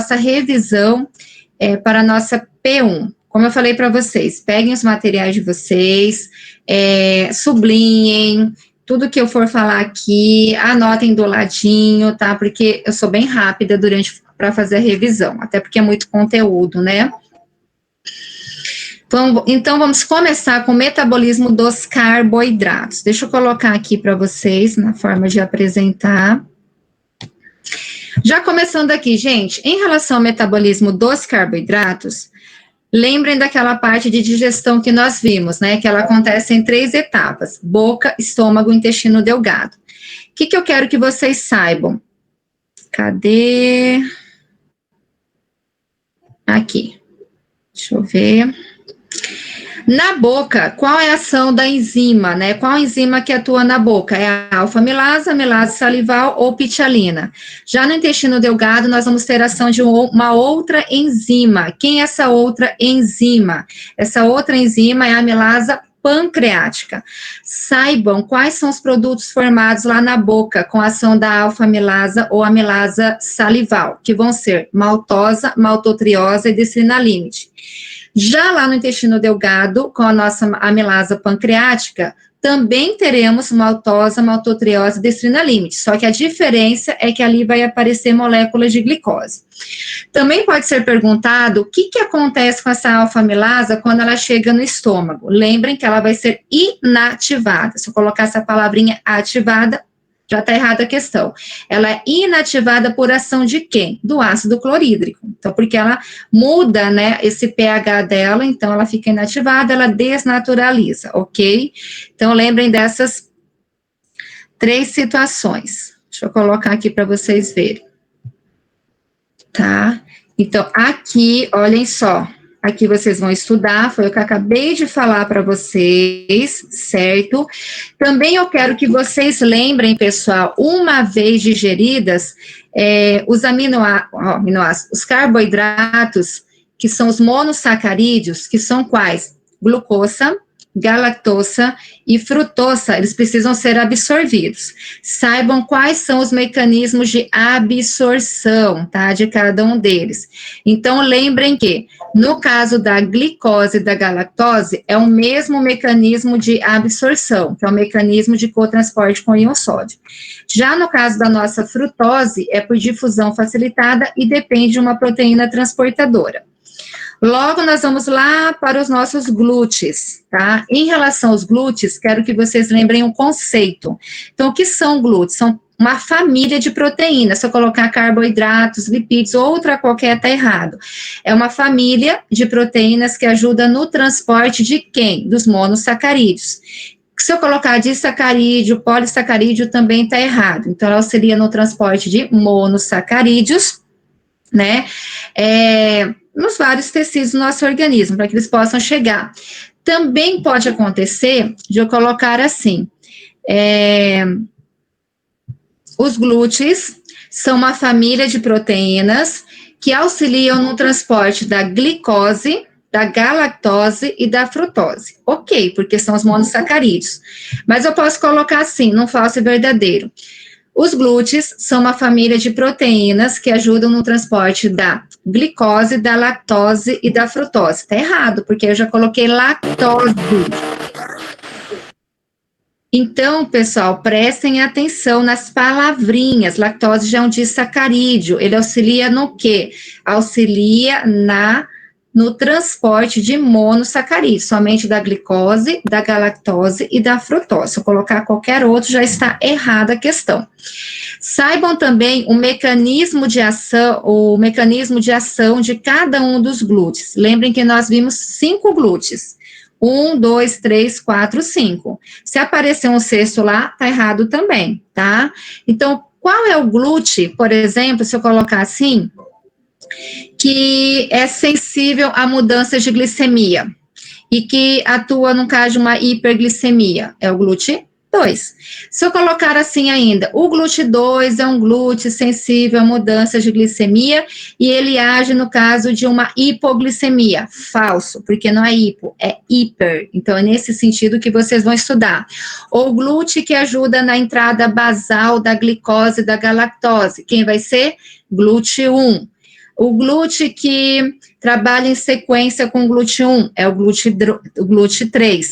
nossa revisão para a nossa P1. Como eu falei para vocês, peguem os materiais de vocês, sublinhem tudo que eu for falar aqui, anotem do ladinho, tá? Porque eu sou bem rápida para fazer a revisão, até porque é muito conteúdo, né? Então, vamos começar com o metabolismo dos carboidratos. Deixa eu colocar aqui para vocês, na forma de apresentar. Já começando aqui, gente, em relação ao metabolismo dos carboidratos, lembrem daquela parte de digestão que nós vimos, né? Que ela acontece em 3 etapas: boca, estômago, intestino delgado. O que eu quero que vocês saibam? Cadê? Aqui. Deixa eu ver. Na boca, qual é a ação da enzima, né? Qual enzima que atua na boca? É a alfa-amilase, amilase salival ou pitialina. Já no intestino delgado, nós vamos ter a ação de uma outra enzima. Quem é essa outra enzima? Essa outra enzima é a amilase pancreática. Saibam quais são os produtos formados lá na boca com a ação da alfa-amilase ou amilase salival, que vão ser maltosa, maltotriose e desfenalimide. Já lá no intestino delgado, com a nossa amilase pancreática, também teremos maltosa, maltotriose e desfenalimide, só que a diferença é que ali vai aparecer moléculas de glicose. Também pode ser perguntado o que acontece com essa alfa-amilase quando ela chega no estômago. Lembrem que ela vai ser inativada. Se eu colocar essa palavrinha ativada, já está errada a questão. Ela é inativada por ação de quem? Do ácido clorídrico. Então, porque ela muda, né, esse pH dela, então ela fica inativada, ela desnaturaliza, ok? Então, lembrem dessas 3 situações. Deixa eu colocar aqui para vocês verem. Tá? Então, aqui, olhem só. Aqui vocês vão estudar, foi o que eu acabei de falar para vocês, certo? Também eu quero que vocês lembrem, pessoal, uma vez digeridas, os aminoácidos, os carboidratos, que são os monossacarídeos, que são quais? Glucosa, galactosa e frutosa, eles precisam ser absorvidos. Saibam quais são os mecanismos de absorção, tá, de cada um deles. Então, lembrem que, no caso da glicose e da galactose, é o mesmo mecanismo de absorção, que é o mecanismo de cotransporte com íon sódio. Já no caso da nossa frutose, é por difusão facilitada e depende de uma proteína transportadora. Logo, nós vamos lá para os nossos glúteos, tá? Em relação aos glúteos, quero que vocês lembrem um conceito. Então, o que são glúteos? São uma família de proteínas. Se eu colocar carboidratos, lipídios, outra qualquer, tá errado. É uma família de proteínas que ajuda no transporte de quem? Dos monossacarídeos. Se eu colocar disacarídeo, polissacarídeo, também tá errado. Então, ela auxilia no transporte de monossacarídeos, né? Nos vários tecidos do nosso organismo, para que eles possam chegar. Também pode acontecer de eu colocar assim, os glúteos são uma família de proteínas que auxiliam no transporte da glicose, da galactose e da frutose. Ok, porque são os monossacarídeos. Mas eu posso colocar assim, num falso e verdadeiro. Os glúteos são uma família de proteínas que ajudam no transporte da glicose, da lactose e da frutose. Tá errado, porque eu já coloquei lactose. Então, pessoal, prestem atenção nas palavrinhas. Lactose já é um disacarídeo. Ele auxilia no quê? Auxilia no transporte de monossacarídeos, somente da glicose, da galactose e da frutose. Se eu colocar qualquer outro, já está errada a questão. Saibam também o mecanismo de ação de cada um dos glúteos. Lembrem que nós vimos 5 glúteos. 1, 2, 3, 4, 5. Se aparecer um sexto lá, tá errado também, tá? Então, qual é o glúteo, por exemplo, se eu colocar assim, que é sensível a mudanças de glicemia e que atua no caso de uma hiperglicemia? É o glúteo 2. Se eu colocar assim ainda, o glúteo 2 é um glúteo sensível a mudanças de glicemia e ele age no caso de uma hipoglicemia. Falso, porque não é hipo, é hiper. Então, é nesse sentido que vocês vão estudar. Ou glúteo que ajuda na entrada basal da glicose e da galactose. Quem vai ser? Glúteo 1. O GLUT que trabalha em sequência com o GLUT1 é o GLUT3.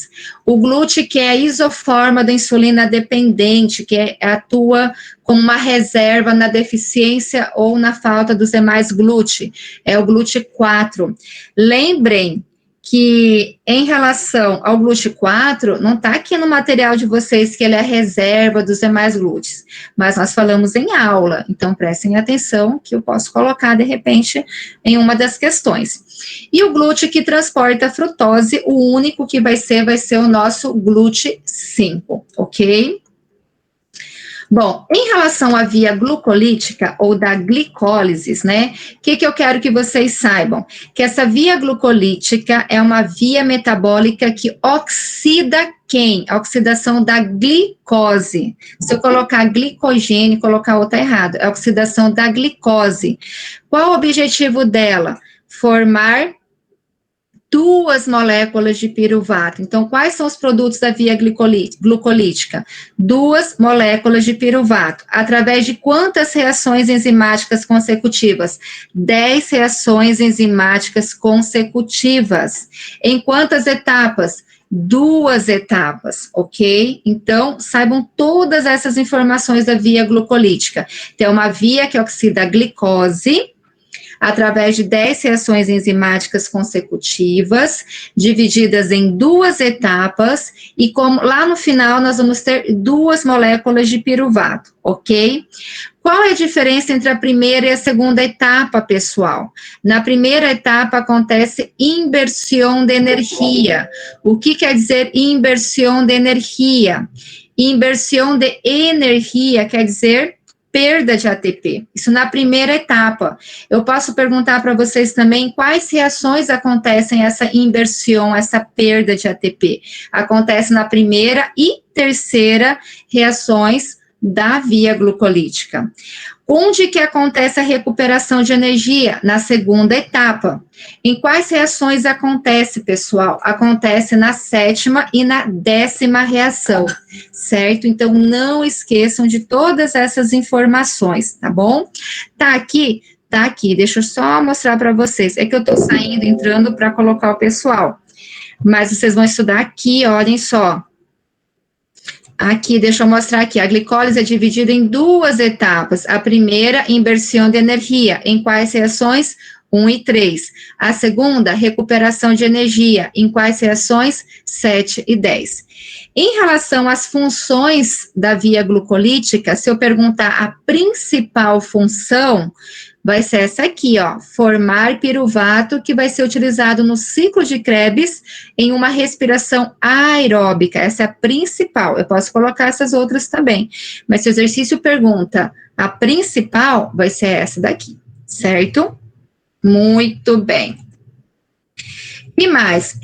O GLUT que é a isoforma da insulina dependente, que atua como uma reserva na deficiência ou na falta dos demais GLUT, é o GLUT4. Lembrem que em relação ao GLUT4, não está aqui no material de vocês que ele é a reserva dos demais GLUTs, mas nós falamos em aula, então prestem atenção que eu posso colocar, de repente, em uma das questões. E o GLUT que transporta a frutose, o único que vai ser o nosso GLUT5, ok? Bom, em relação à via glucolítica ou da glicólise, né, o que eu quero que vocês saibam? Que essa via glucolítica é uma via metabólica que oxida quem? A oxidação da glicose. Se eu colocar glicogênio, colocar outra errado, é a oxidação da glicose. Qual o objetivo dela? Formar duas moléculas de piruvato. Então, quais são os produtos da via glucolítica? Duas moléculas de piruvato. Através de quantas reações enzimáticas consecutivas? 10 reações enzimáticas consecutivas. Em quantas etapas? 2 etapas, ok? Então, saibam todas essas informações da via glucolítica. Tem uma via que oxida a glicose, através de 10 reações enzimáticas consecutivas, divididas em 2 etapas, e como lá no final nós vamos ter 2 moléculas de piruvato, ok? Qual é a diferença entre a primeira e a segunda etapa, pessoal? Na primeira etapa acontece inversão de energia. O que quer dizer inversão de energia? Inversão de energia quer dizer perda de ATP, isso na primeira etapa. Eu posso perguntar para vocês também quais reações acontecem essa inversão, essa perda de ATP. Acontece na primeira e terceira reações da via glucolítica. Onde que acontece a recuperação de energia? Na segunda etapa. Em quais reações acontece, pessoal? Acontece na 7ª e na 10ª reação, certo? Então, não esqueçam de todas essas informações, tá bom? Tá aqui, deixa eu só mostrar para vocês. É que eu tô saindo, entrando para colocar o pessoal. Mas vocês vão estudar aqui, olhem só. Aqui, deixa eu mostrar aqui, a glicólise é dividida em 2 etapas. A primeira, inversão de energia. Em quais reações? 1 e 3. A segunda, recuperação de energia. Em quais reações? 7 e 10. Em relação às funções da via glucolítica, se eu perguntar a principal função, vai ser essa aqui, ó, formar piruvato, que vai ser utilizado no ciclo de Krebs em uma respiração aeróbica. Essa é a principal. Eu posso colocar essas outras também. Mas se o exercício pergunta, a principal vai ser essa daqui, certo? Muito bem. E mais?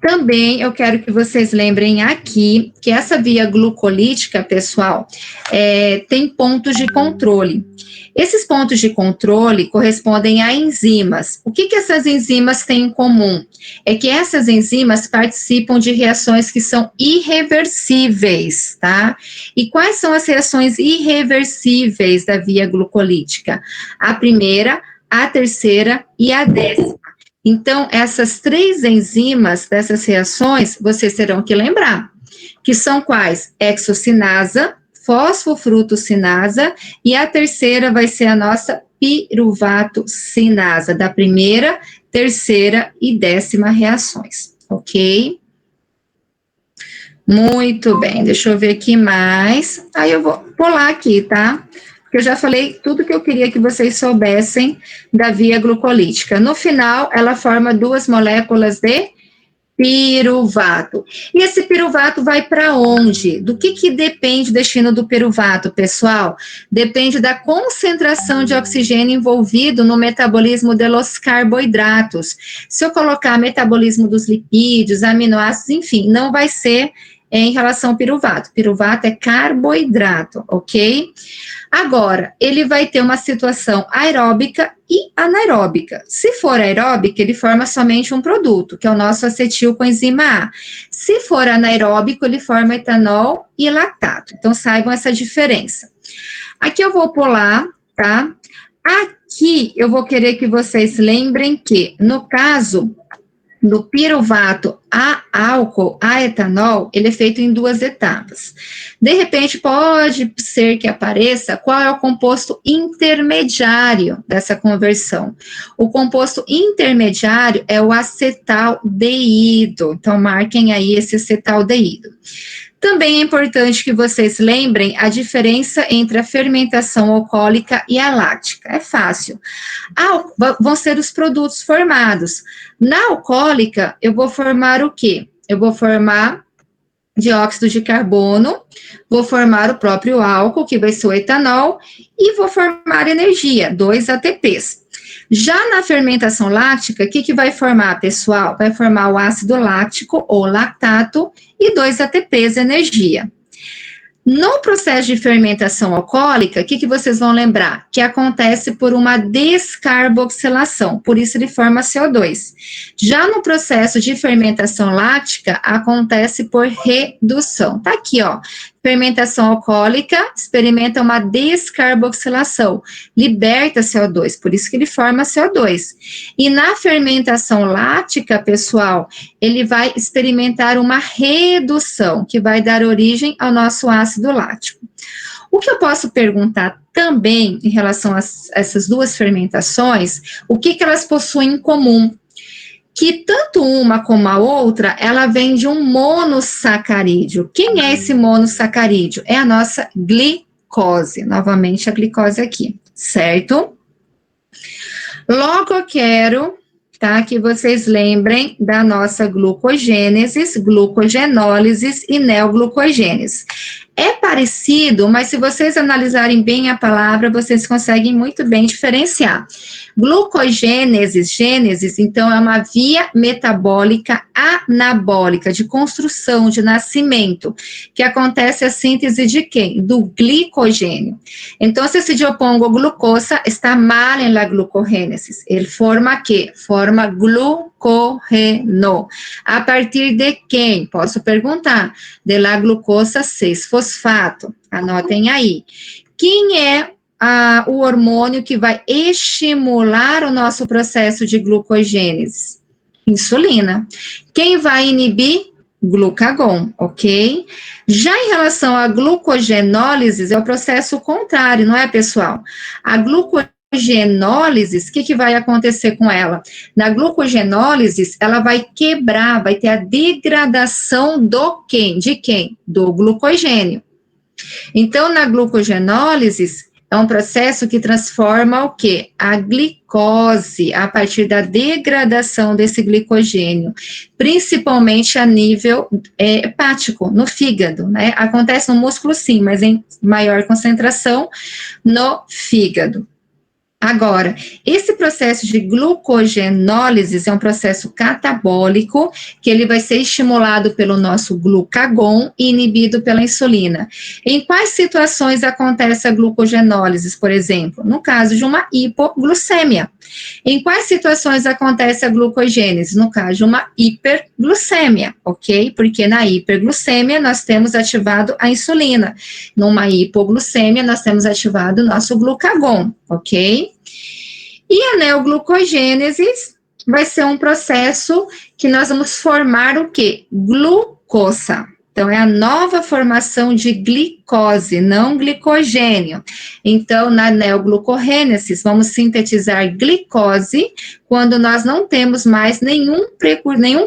Também eu quero que vocês lembrem aqui que essa via glucolítica, pessoal, tem pontos de controle. Esses pontos de controle correspondem a enzimas. O que essas enzimas têm em comum? É que essas enzimas participam de reações que são irreversíveis, tá? E quais são as reações irreversíveis da via glucolítica? A primeira, a terceira e a 10ª. Então, essas 3 enzimas dessas reações, vocês terão que lembrar, que são quais? Hexocinasa, fosfofrutossinasa, e a terceira vai ser a nossa piruvato-sinasa, da primeira, terceira e 10ª reações, ok? Muito bem, deixa eu ver aqui mais. Aí eu vou pular aqui, tá? Porque eu já falei tudo que eu queria que vocês soubessem da via glucolítica. No final, ela forma 2 moléculas de piruvato. E esse piruvato vai para onde? Do que depende o destino do piruvato, pessoal? Depende da concentração de oxigênio envolvido no metabolismo dos carboidratos. Se eu colocar metabolismo dos lipídios, aminoácidos, enfim, não vai ser em relação ao piruvato. Piruvato é carboidrato, ok? Agora, ele vai ter uma situação aeróbica e anaeróbica. Se for aeróbica, ele forma somente um produto, que é o nosso acetilcoenzima A. Se for anaeróbico, ele forma etanol e lactato. Então, saibam essa diferença. Aqui eu vou pular, tá? aqui eu vou querer que vocês lembrem que, no caso do piruvato a álcool, a etanol, ele é feito em 2 etapas. De repente, pode ser que apareça qual é o composto intermediário dessa conversão. O composto intermediário é o acetaldeído. Então, marquem aí esse acetaldeído. Também é importante que vocês lembrem a diferença entre a fermentação alcoólica e a láctica. É fácil. Vão ser os produtos formados. Na alcoólica, eu vou formar o quê? Eu vou formar dióxido de carbono, vou formar o próprio álcool, que vai ser o etanol, e vou formar energia, 2 ATPs. Já na fermentação láctica, o que vai formar, pessoal? Vai formar o ácido láctico ou lactato e 2 ATPs, energia. No processo de fermentação alcoólica, o que vocês vão lembrar? Que acontece por uma descarboxilação, por isso ele forma CO2. Já no processo de fermentação láctica, acontece por redução. Tá aqui, ó. Fermentação alcoólica experimenta uma descarboxilação, liberta CO2, por isso que ele forma CO2. E na fermentação láctica, pessoal, ele vai experimentar uma redução, que vai dar origem ao nosso ácido lático. O que eu posso perguntar também em relação a essas 2 fermentações, o que elas possuem em comum? Que tanto uma como a outra, ela vem de um monossacarídeo. Quem é esse monossacarídeo? É a nossa glicose. Novamente, a glicose aqui, certo? Logo, eu quero, tá, que vocês lembrem da nossa glucogênese, glucogenólise e neoglucogênese. É parecido, mas se vocês analisarem bem a palavra, vocês conseguem muito bem diferenciar. Glucogênese, então, é uma via metabólica anabólica, de construção, de nascimento, que acontece a síntese de quem? Do glicogênio. Então, se eu pongo glucosa, está mal em la glucogênese. Ele forma quê? Forma glucogeno. A partir de quem? Posso perguntar. De la glucosa 6-fosfato. Anotem aí. Quem é o hormônio que vai estimular o nosso processo de glucogênese? Insulina. Quem vai inibir? Glucagon, ok? Já em relação à glucogenólise, é o processo contrário, não é, pessoal? A glucogenólise, o que vai acontecer com ela? Na glucogenólise, ela vai quebrar, vai ter a degradação do quem? De quem? Do glucogênio. Então, na glucogenólise, é um processo que transforma o quê? A glicose, a partir da degradação desse glicogênio, principalmente a nível hepático, no fígado, né? Acontece no músculo sim, mas em maior concentração no fígado. Agora, esse processo de glucogenólise é um processo catabólico, que ele vai ser estimulado pelo nosso glucagon e inibido pela insulina. Em quais situações acontece a glucogenólise, por exemplo? No caso de uma hipoglucemia. Em quais situações acontece a glucogênese? No caso de uma hiperglucemia, ok? Porque na hiperglucemia nós temos ativado a insulina. Numa hipoglucemia nós temos ativado o nosso glucagon, ok? E a neoglucogênese vai ser um processo que nós vamos formar o quê? Glucosa. Então, é a nova formação de glicose, não glicogênio. Então, na neoglucogênese, vamos sintetizar glicose quando nós não temos mais nenhum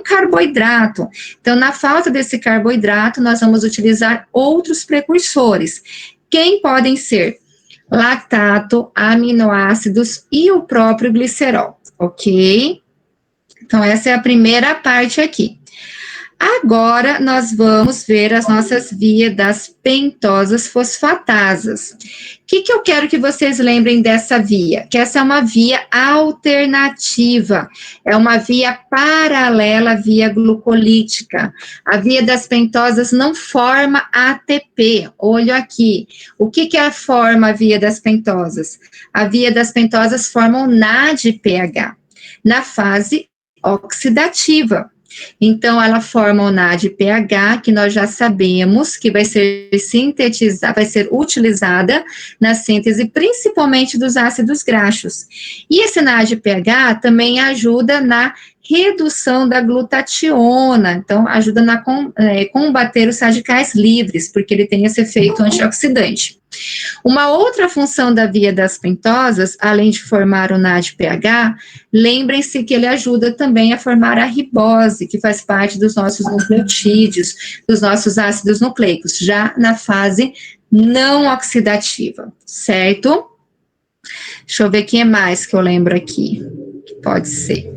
carboidrato. Então, na falta desse carboidrato, nós vamos utilizar outros precursores. Quem podem ser? Lactato, aminoácidos e o próprio glicerol, ok? Então, essa é a primeira parte aqui. Agora, nós vamos ver as nossas vias das pentosas fosfatasas. O que eu quero que vocês lembrem dessa via? Que essa é uma via alternativa, é uma via paralela à via glucolítica. A via das pentosas não forma ATP, olho aqui. O que forma a via das pentosas? A via das pentosas forma o NADPH, na fase oxidativa. Então, ela forma o NADPH, que nós já sabemos que vai ser sintetizada, vai ser utilizada na síntese, principalmente dos ácidos graxos. E esse NADPH também ajuda na redução da glutationa, então ajuda na combater os radicais livres, porque ele tem esse efeito antioxidante. Uma outra função da via das pentosas, além de formar o NADPH, lembrem-se que ele ajuda também a formar a ribose, que faz parte dos nossos nucleotídeos, dos nossos ácidos nucleicos, já na fase não oxidativa, certo? Deixa eu ver quem é mais que eu lembro aqui. Pode ser.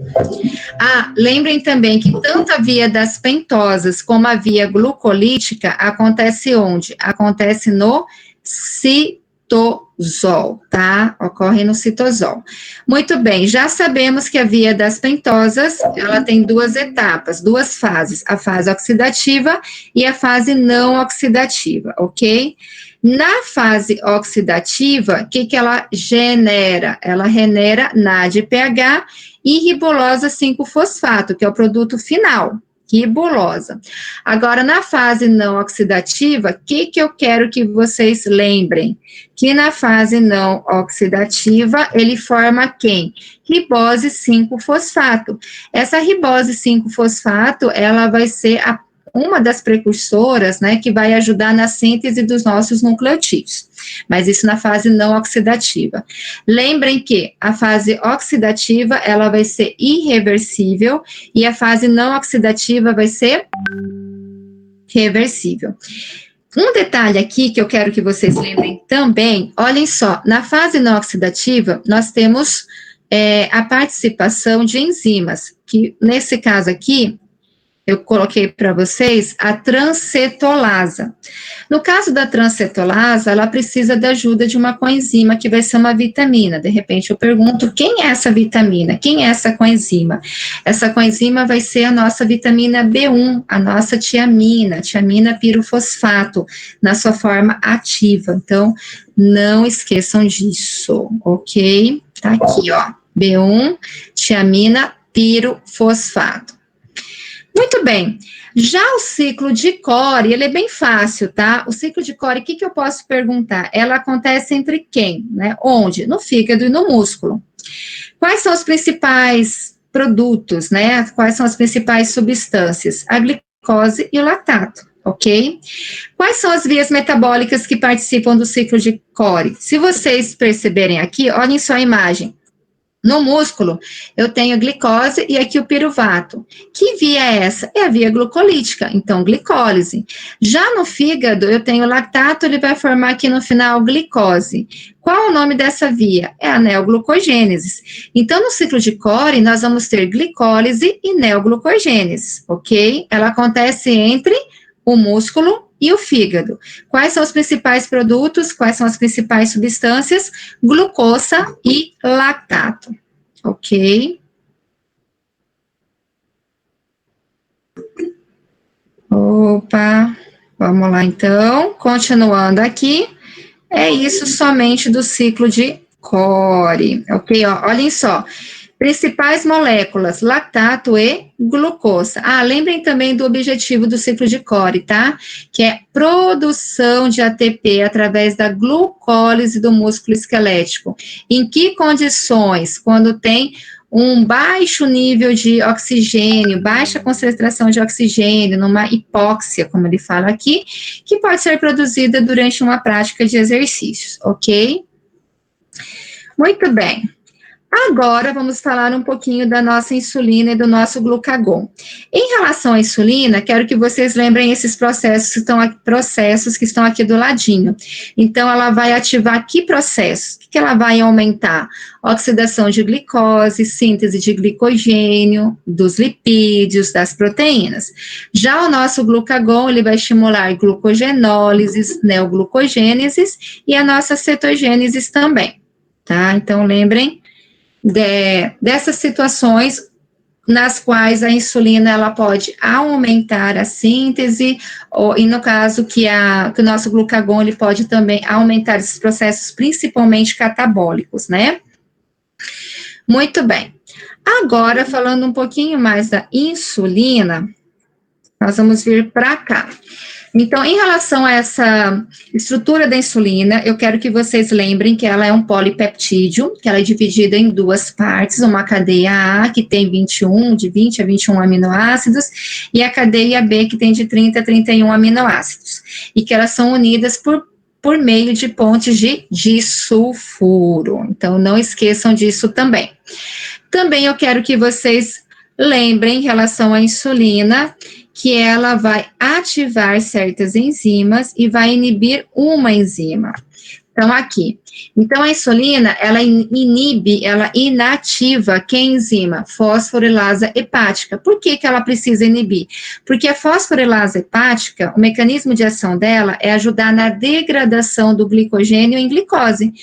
Lembrem também que tanto a via das pentosas como a via glucolítica acontece onde? Acontece no citosol, tá? Ocorre no citosol. Muito bem, já sabemos que a via das pentosas, ela tem duas etapas, duas fases, a fase oxidativa e a fase não oxidativa, ok? Na fase oxidativa, o que ela genera? Ela genera NADPH e ribolose 5-fosfato, que é o produto final, ribolose. Agora, na fase não oxidativa, o que eu quero que vocês lembrem? Que na fase não oxidativa, ele forma quem? Ribose 5-fosfato. Essa ribose 5-fosfato, ela vai ser uma das precursoras, né, que vai ajudar na síntese dos nossos nucleotídeos, mas isso na fase não oxidativa. Lembrem que a fase oxidativa, ela vai ser irreversível, e a fase não oxidativa vai ser reversível. Um detalhe aqui que eu quero que vocês lembrem também, olhem só, na fase não oxidativa, nós temos a participação de enzimas, que nesse caso aqui, eu coloquei para vocês a transcetolasa. No caso da transcetolasa, ela precisa da ajuda de uma coenzima, que vai ser uma vitamina. De repente eu pergunto, quem é essa vitamina? Quem é essa coenzima? Essa coenzima vai ser a nossa vitamina B1, a nossa tiamina pirofosfato, na sua forma ativa. Então, não esqueçam disso, ok? Tá aqui, ó, B1, tiamina pirofosfato. Muito bem, já o ciclo de Cori, ele é bem fácil, tá? O ciclo de Cori, o que eu posso perguntar? Ela acontece entre quem, né? Onde? No fígado e no músculo. Quais são os principais produtos, né? Quais são as principais substâncias? A glicose e o lactato, ok? Quais são as vias metabólicas que participam do ciclo de Cori? Se vocês perceberem aqui, olhem só a imagem. No músculo, eu tenho glicose e aqui o piruvato. Que via é essa? É a via glucolítica, então glicólise. Já no fígado, eu tenho lactato, ele vai formar aqui no final glicose. Qual o nome dessa via? É a neoglucogênese. Então, no ciclo de Cori, nós vamos ter glicólise e neoglucogênese, ok? Ela acontece entre o músculo e o fígado. Quais são os principais produtos? Quais são as principais substâncias? Glucosa e lactato, ok? Opa, vamos lá então, continuando aqui, é isso somente do ciclo de Cori, ok? Ó, olhem só, principais moléculas, lactato e glucosa. Lembrem também do objetivo do ciclo de Cori, tá? Que é produção de ATP através da glucólise do músculo esquelético. Em que condições? Quando tem um baixo nível de oxigênio, baixa concentração de oxigênio, numa hipóxia, como ele fala aqui, que pode ser produzida durante uma prática de exercícios, ok? Muito bem. Agora, vamos falar um pouquinho da nossa insulina e do nosso glucagon. Em relação à insulina, quero que vocês lembrem esses processos que estão aqui do ladinho. Então, ela vai ativar que processos? O que ela vai aumentar? Oxidação de glicose, síntese de glicogênio, dos lipídios, das proteínas. Já o nosso glucagon, ele vai estimular glucogenólise, neoglucogênese e a nossa cetogênese também, tá? Então, lembrem dessas situações nas quais a insulina ela pode aumentar a síntese, e no caso que o nosso glucagon ele pode também aumentar esses processos, principalmente catabólicos, né? Muito bem. Agora, falando um pouquinho mais da insulina, nós vamos vir para cá. Então, em relação a essa estrutura da insulina, eu quero que vocês lembrem que ela é um polipeptídeo, que ela é dividida em duas partes, uma cadeia A, que tem 21, de 20 a 21 aminoácidos, e a cadeia B, que tem de 30 a 31 aminoácidos, e que elas são unidas por meio de pontes de disulfuro. Então, não esqueçam disso também. Também eu quero que vocês lembrem, em relação à insulina, que ela vai ativar certas enzimas e vai inibir uma enzima. Então, aqui. Então, a insulina, ela inibe, ela inativa que enzima? Fosforilase hepática. Por que que ela precisa inibir? Porque a fosforilase hepática, o mecanismo de ação dela é ajudar na degradação do glicogênio em glicose,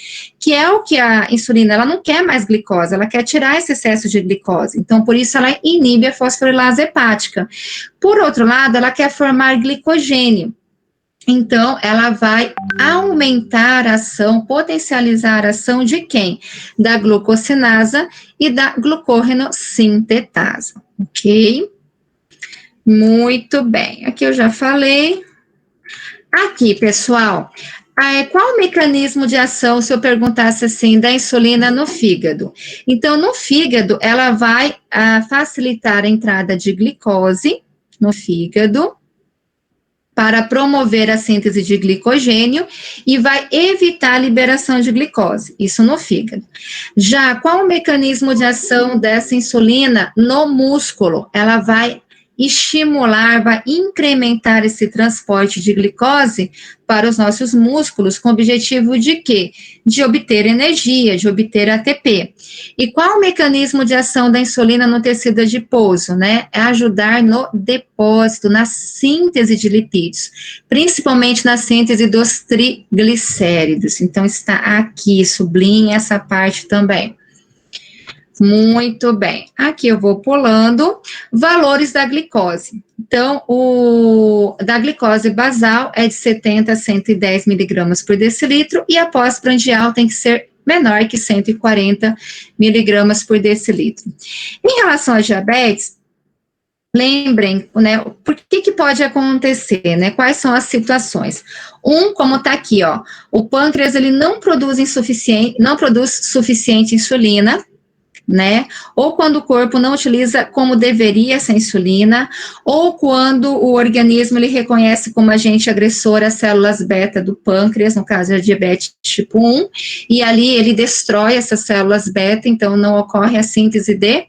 que é o que a insulina, ela não quer mais glicose, ela quer tirar esse excesso de glicose. Então, por isso, ela inibe a fosforilase hepática. Por outro lado, ela quer formar glicogênio. Então, ela vai aumentar a ação, potencializar a ação de quem? Da glucosinasa e da glucurenosintetase, ok? Muito bem, aqui eu já falei. Aqui, pessoal, qual o mecanismo de ação, se eu perguntasse assim, da insulina no fígado? Então, no fígado, ela vai facilitar a entrada de glicose no fígado, para promover a síntese de glicogênio e vai evitar a liberação de glicose, isso no fígado. Já qual o mecanismo de ação dessa insulina no músculo? Ela vai estimular, vai incrementar esse transporte de glicose para os nossos músculos, com o objetivo de quê? De obter energia, de obter ATP. E qual o mecanismo de ação da insulina no tecido adiposo, né? É ajudar no depósito, na síntese de lipídios, principalmente na síntese dos triglicéridos. Então, está aqui, sublinhe essa parte também. Muito bem. Aqui eu vou pulando. Valores da glicose. Então, da glicose basal é de 70 a 110 miligramas por decilitro e a pós-prandial tem que ser menor que 140 miligramas por decilitro. Em relação à diabetes, lembrem, né, por que pode acontecer, né, quais são as situações? Como está aqui, ó, o pâncreas, ele não produz suficiente insulina, né? Ou quando o corpo não utiliza como deveria essa insulina, ou quando o organismo ele reconhece como agente agressor as células beta do pâncreas, no caso da diabetes tipo 1, e ali ele destrói essas células beta, então não ocorre a síntese de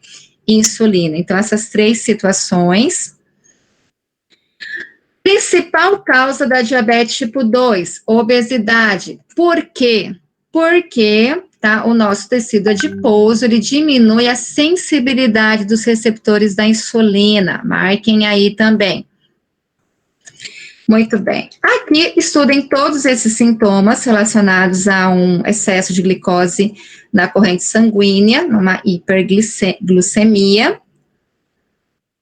insulina. Então, essas três situações. Principal causa da diabetes tipo 2, obesidade. Por quê? Porque o nosso tecido adiposo, ele diminui a sensibilidade dos receptores da insulina. Marquem aí também. Muito bem. Aqui, estudem todos esses sintomas relacionados a um excesso de glicose na corrente sanguínea, numa hiperglicemia.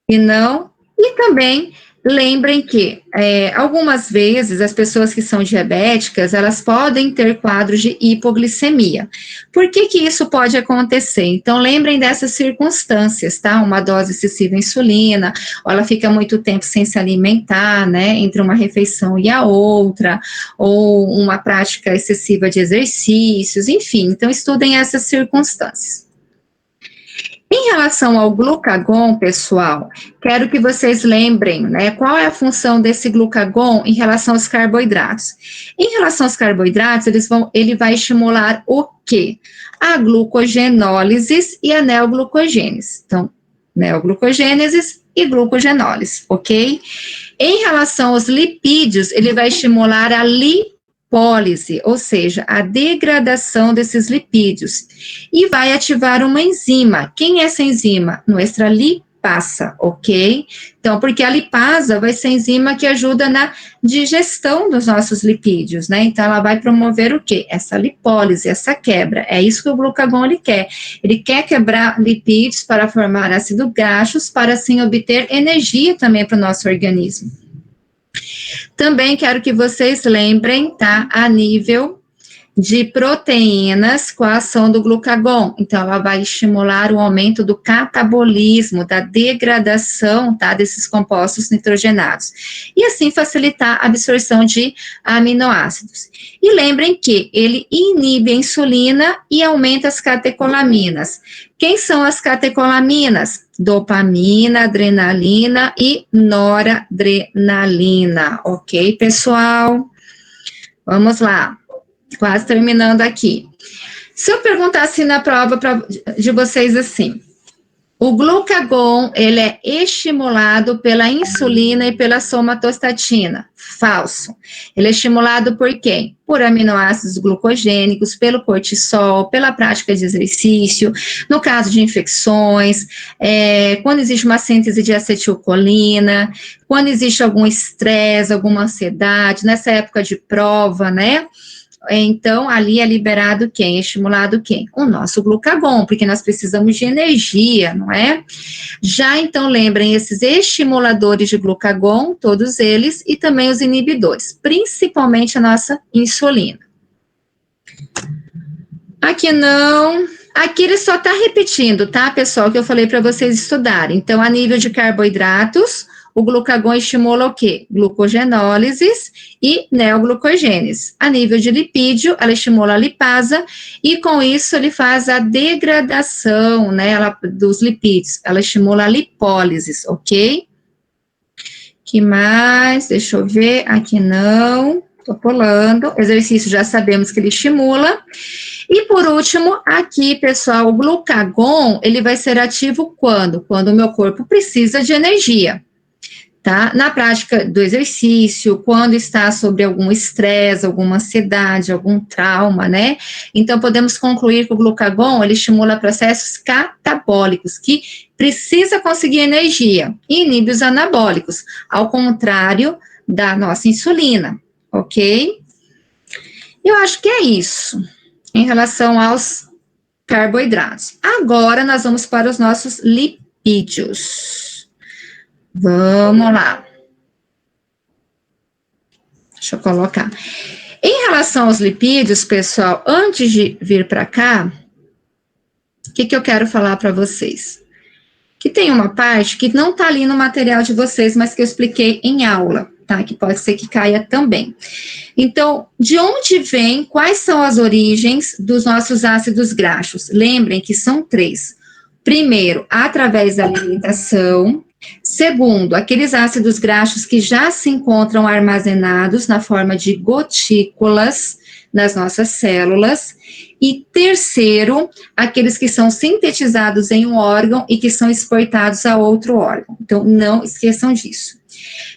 E também lembrem que, algumas vezes, as pessoas que são diabéticas, elas podem ter quadros de hipoglicemia. Por que isso pode acontecer? Então, lembrem dessas circunstâncias, tá? Uma dose excessiva de insulina, ou ela fica muito tempo sem se alimentar, né? Entre uma refeição e a outra, ou uma prática excessiva de exercícios, enfim. Então, estudem essas circunstâncias. Em relação ao glucagon, pessoal, quero que vocês lembrem, né, qual é a função desse glucagon em relação aos carboidratos. Em relação aos carboidratos, ele vai estimular o quê? A glucogenólise e a neoglucogênese. Então, neoglucogênese e glucogenólise, ok? Em relação aos lipídios, ele vai estimular a lipólise, ou seja, a degradação desses lipídios, e vai ativar uma enzima. Quem é essa enzima? Nuestra lipasa, ok? Então, porque a lipasa vai ser a enzima que ajuda na digestão dos nossos lipídios, né? Então, ela vai promover o quê? Essa lipólise, essa quebra. É isso que o glucagon, ele quer. Ele quer quebrar lipídios para formar ácidos graxos, para assim obter energia também para o nosso organismo. Também quero que vocês lembrem, tá, a nível de proteínas com a ação do glucagon. Então, ela vai estimular o aumento do catabolismo, da degradação, tá, desses compostos nitrogenados. E assim facilitar a absorção de aminoácidos. E lembrem que ele inibe a insulina e aumenta as catecolaminas. Quem são as catecolaminas? Dopamina, adrenalina e noradrenalina. Ok, pessoal? Vamos lá. Quase terminando aqui. Se eu perguntasse na prova de vocês assim, o glucagon, ele é estimulado pela insulina e pela somatostatina. Falso. Ele é estimulado por quem? Por aminoácidos glucogênicos, pelo cortisol, pela prática de exercício, no caso de infecções, quando existe uma síntese de acetilcolina, quando existe algum estresse, alguma ansiedade, nessa época de prova, né? Então, ali é liberado quem? Estimulado quem? O nosso glucagon, porque nós precisamos de energia, não é? Já, então, lembrem esses estimuladores de glucagon, todos eles, e também os inibidores, principalmente a nossa insulina. Aqui não... Aqui ele só está repetindo, tá, pessoal, que eu falei para vocês estudarem. Então, a nível de carboidratos, o glucagon estimula o quê? Glucogenólises e neoglucogênese. A nível de lipídio, ela estimula a lipasa e com isso ele faz a degradação, né, dos lipídios. Ela estimula a lipólises, ok? Que mais? Deixa eu ver. Aqui não. Tô pulando. Exercício já sabemos que ele estimula. E por último, aqui, pessoal, o glucagon, ele vai ser ativo quando? Quando o meu corpo precisa de energia. Tá? Na prática do exercício, quando está sobre algum estresse, alguma ansiedade, algum trauma, né? Então, podemos concluir que o glucagon, ele estimula processos catabólicos, que precisa conseguir energia, e inibe os anabólicos, ao contrário da nossa insulina, ok? Eu acho que é isso, em relação aos carboidratos. Agora, nós vamos para os nossos lipídios. Vamos lá. Deixa eu colocar. Em relação aos lipídios, pessoal, antes de vir para cá, o que eu quero falar para vocês? Que tem uma parte que não está ali no material de vocês, mas que eu expliquei em aula, tá? Que pode ser que caia também. Então, de onde vem, quais são as origens dos nossos ácidos graxos? Lembrem que são 3. Primeiro, através da alimentação. Segundo, aqueles ácidos graxos que já se encontram armazenados na forma de gotículas nas nossas células. E terceiro, aqueles que são sintetizados em um órgão e que são exportados a outro órgão. Então, não esqueçam disso.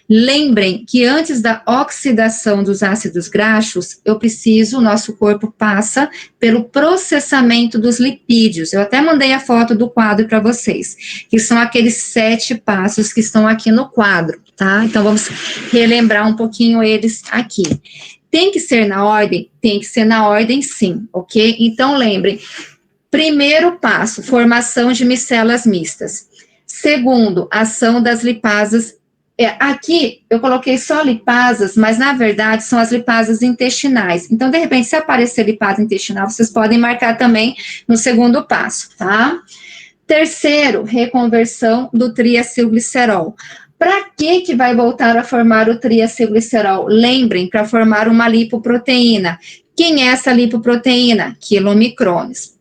Lembrem que antes da oxidação dos ácidos graxos, o nosso corpo passa pelo processamento dos lipídios. Eu até mandei a foto do quadro para vocês, que são aqueles 7 passos que estão aqui no quadro, tá? Então, vamos relembrar um pouquinho eles aqui. Tem que ser na ordem? Tem que ser na ordem, sim, ok? Então, lembrem, primeiro passo, formação de micelas mistas. Segundo, ação das lipasas. Aqui, eu coloquei só lipasas, mas, na verdade, são as lipasas intestinais. Então, de repente, se aparecer lipasa intestinal, vocês podem marcar também no segundo passo, tá? Terceiro, reconversão do triacilglicerol. Para que vai voltar a formar o triacilglicerol? Lembrem, para formar uma lipoproteína. Quem é essa lipoproteína? Quilomicrones.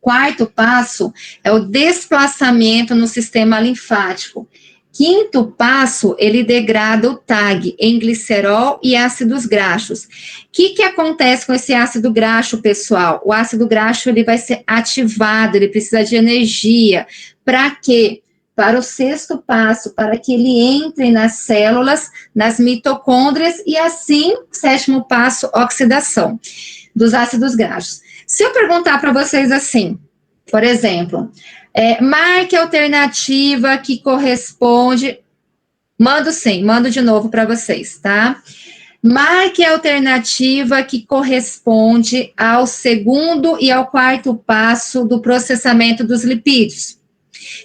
Quarto passo é o desplaçamento no sistema linfático. Quinto passo, ele degrada o TAG em glicerol e ácidos graxos. O que acontece com esse ácido graxo, pessoal? O ácido graxo, ele vai ser ativado, ele precisa de energia. Para quê? Para o sexto passo, para que ele entre nas células, nas mitocôndrias, e assim, sétimo passo, oxidação dos ácidos graxos. Se eu perguntar para vocês assim, por exemplo, marque a alternativa que corresponde, mando de novo para vocês, tá? Marque a alternativa que corresponde ao segundo e ao quarto passo do processamento dos lipídios.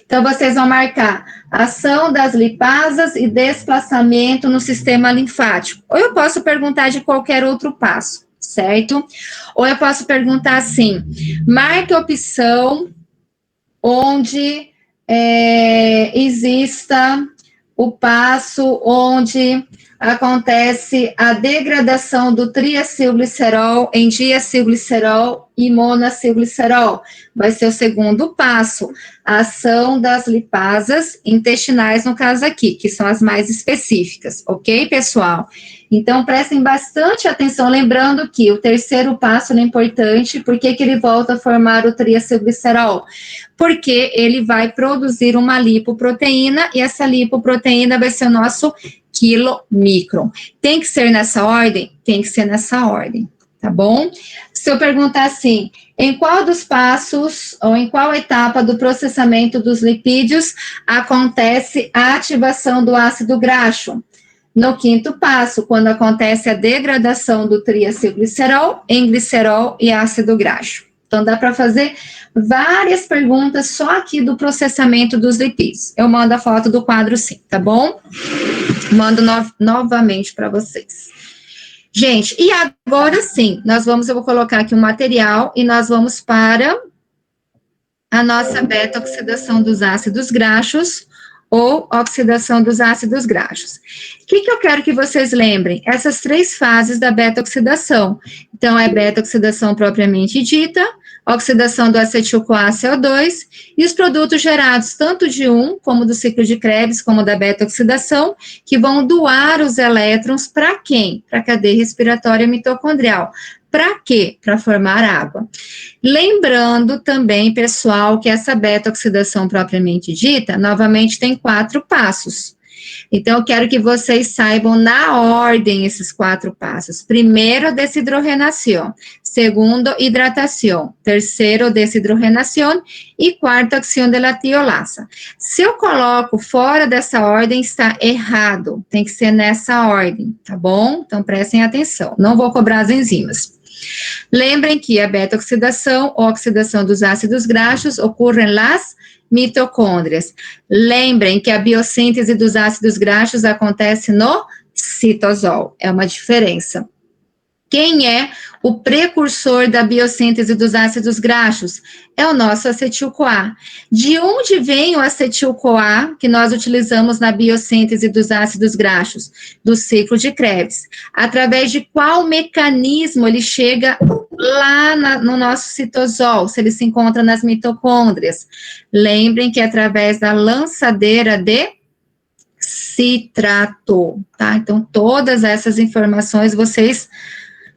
Então, vocês vão marcar ação das lipasas e desplaçamento no sistema linfático. Ou eu posso perguntar de qualquer outro passo, certo? Ou eu posso perguntar assim, marque a opção onde exista o passo onde acontece a degradação do triacilglicerol em diacilglicerol e monacilglicerol. Vai ser o segundo passo, a ação das lipasas intestinais, no caso aqui, que são as mais específicas, ok, pessoal? Então, prestem bastante atenção, lembrando que o terceiro passo é importante, por que ele volta a formar o triacilglicerol? Porque ele vai produzir uma lipoproteína, e essa lipoproteína vai ser o nosso quilomicron. Tem que ser nessa ordem? Tem que ser nessa ordem, tá bom? Se eu perguntar assim, em qual dos passos, ou em qual etapa do processamento dos lipídios acontece a ativação do ácido graxo? No quinto passo, quando acontece a degradação do triacilglicerol em glicerol e ácido graxo. Então, dá para fazer várias perguntas só aqui do processamento dos lipídios. Eu mando a foto do quadro sim, tá bom? Mando novamente para vocês. Gente, e agora sim, eu vou colocar aqui um material e nós vamos para a nossa beta-oxidação dos ácidos graxos, ou oxidação dos ácidos graxos. O que eu quero que vocês lembrem? Essas três fases da beta-oxidação. Então, é beta-oxidação propriamente dita, oxidação do acetil-CoA CO2 e os produtos gerados tanto de como do ciclo de Krebs, como da beta-oxidação, que vão doar os elétrons para quem? Para a cadeia respiratória mitocondrial. Para quê? Para formar água. Lembrando também, pessoal, que essa beta-oxidação propriamente dita, novamente tem 4 passos. Então, eu quero que vocês saibam na ordem esses 4 passos. Primeiro, desidrogenação. Segundo, hidratação. Terceiro, desidrogenação. E quarto, acção de la tiolasa. Se eu coloco fora dessa ordem, está errado. Tem que ser nessa ordem, tá bom? Então, prestem atenção. Não vou cobrar as enzimas. Lembrem que a beta-oxidação ou oxidação dos ácidos graxos ocorre nas mitocôndrias. Lembrem que a biossíntese dos ácidos graxos acontece no citosol. É uma diferença. Quem é o precursor da biossíntese dos ácidos graxos? É o nosso acetil-CoA. De onde vem o acetil-CoA que nós utilizamos na biossíntese dos ácidos graxos? Do ciclo de Krebs. Através de qual mecanismo ele chega lá no nosso citosol, se ele se encontra nas mitocôndrias? Lembrem que é através da lançadeira de citrato, tá? Então, todas essas informações vocês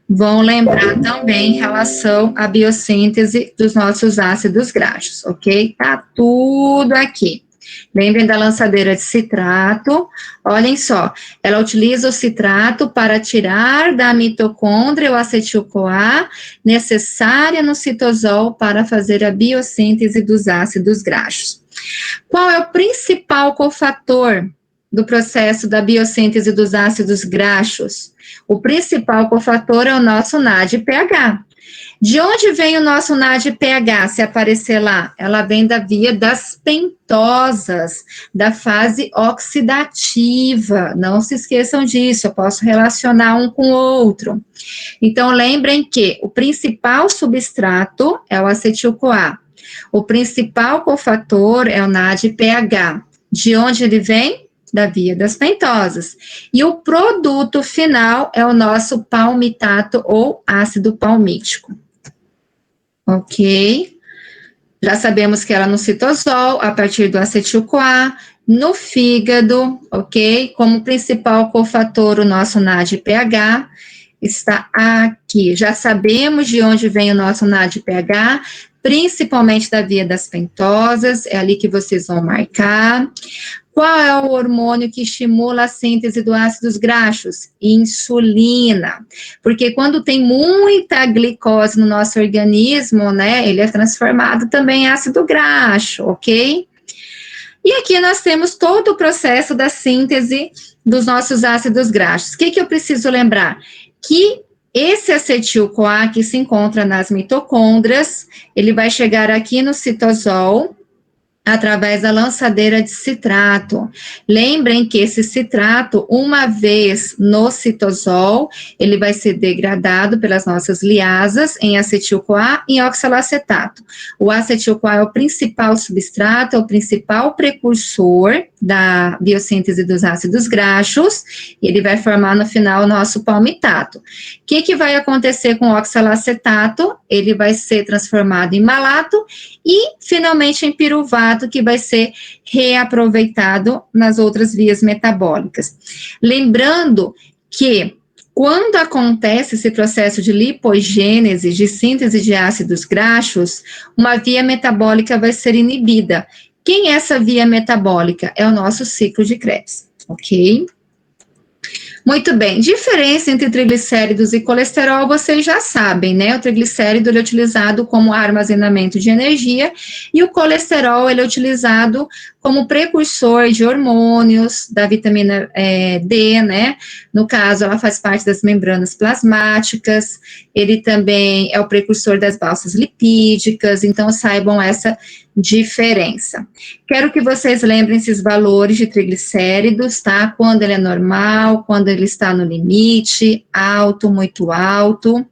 vão lembrar também em relação à biossíntese dos nossos ácidos graxos, ok? Tá tudo aqui. Lembrem da lançadeira de citrato. Olhem só, ela utiliza o citrato para tirar da mitocôndria o acetil-CoA necessária no citosol para fazer a biossíntese dos ácidos graxos. Qual é o principal cofator do processo da biossíntese dos ácidos graxos? O principal cofator é o nosso NADPH. De onde vem o nosso NADPH, se aparecer lá? Ela vem da via das pentosas, da fase oxidativa. Não se esqueçam disso, eu posso relacionar um com o outro. Então, lembrem que o principal substrato é o acetil-CoA. O principal cofator é o NADPH. De onde ele vem? Da via das pentosas. E o produto final é o nosso palmitato ou ácido palmítico. Ok? Já sabemos que ela no citosol, a partir do acetil-CoA, no fígado, ok? Como principal cofator, o nosso NADPH está aqui. Já sabemos de onde vem o nosso NADPH, principalmente da via das pentosas, é ali que vocês vão marcar. Qual é o hormônio que estimula a síntese do ácidos graxos? Insulina. Porque quando tem muita glicose no nosso organismo, né, ele é transformado também em ácido graxo, ok? E aqui nós temos todo o processo da síntese dos nossos ácidos graxos. O que eu preciso lembrar? Que esse acetil-CoA que se encontra nas mitocôndrias, ele vai chegar aqui no citosol, através da lançadeira de citrato. Lembrem que esse citrato, uma vez no citosol, ele vai ser degradado pelas nossas liasas em acetil-CoA e oxalacetato. O acetil-CoA é o principal substrato, é o principal precursor da biossíntese dos ácidos graxos, e ele vai formar no final o nosso palmitato. O que vai acontecer com o oxalacetato? Ele vai ser transformado em malato e, finalmente, em piruvato, que vai ser reaproveitado nas outras vias metabólicas. Lembrando que, quando acontece esse processo de lipogênese, de síntese de ácidos graxos, uma via metabólica vai ser inibida. Quem é essa via metabólica? É o nosso ciclo de Krebs, ok? Muito bem, diferença entre triglicéridos e colesterol, vocês já sabem, né? O triglicérido ele é utilizado como armazenamento de energia e o colesterol ele é utilizado como precursor de hormônios, da vitamina D, né? No caso, ela faz parte das membranas plasmáticas, ele também é o precursor das balsas lipídicas, então saibam essa diferença. Quero que vocês lembrem esses valores de triglicéridos, tá? Quando ele é normal, quando ele está no limite, alto, muito alto.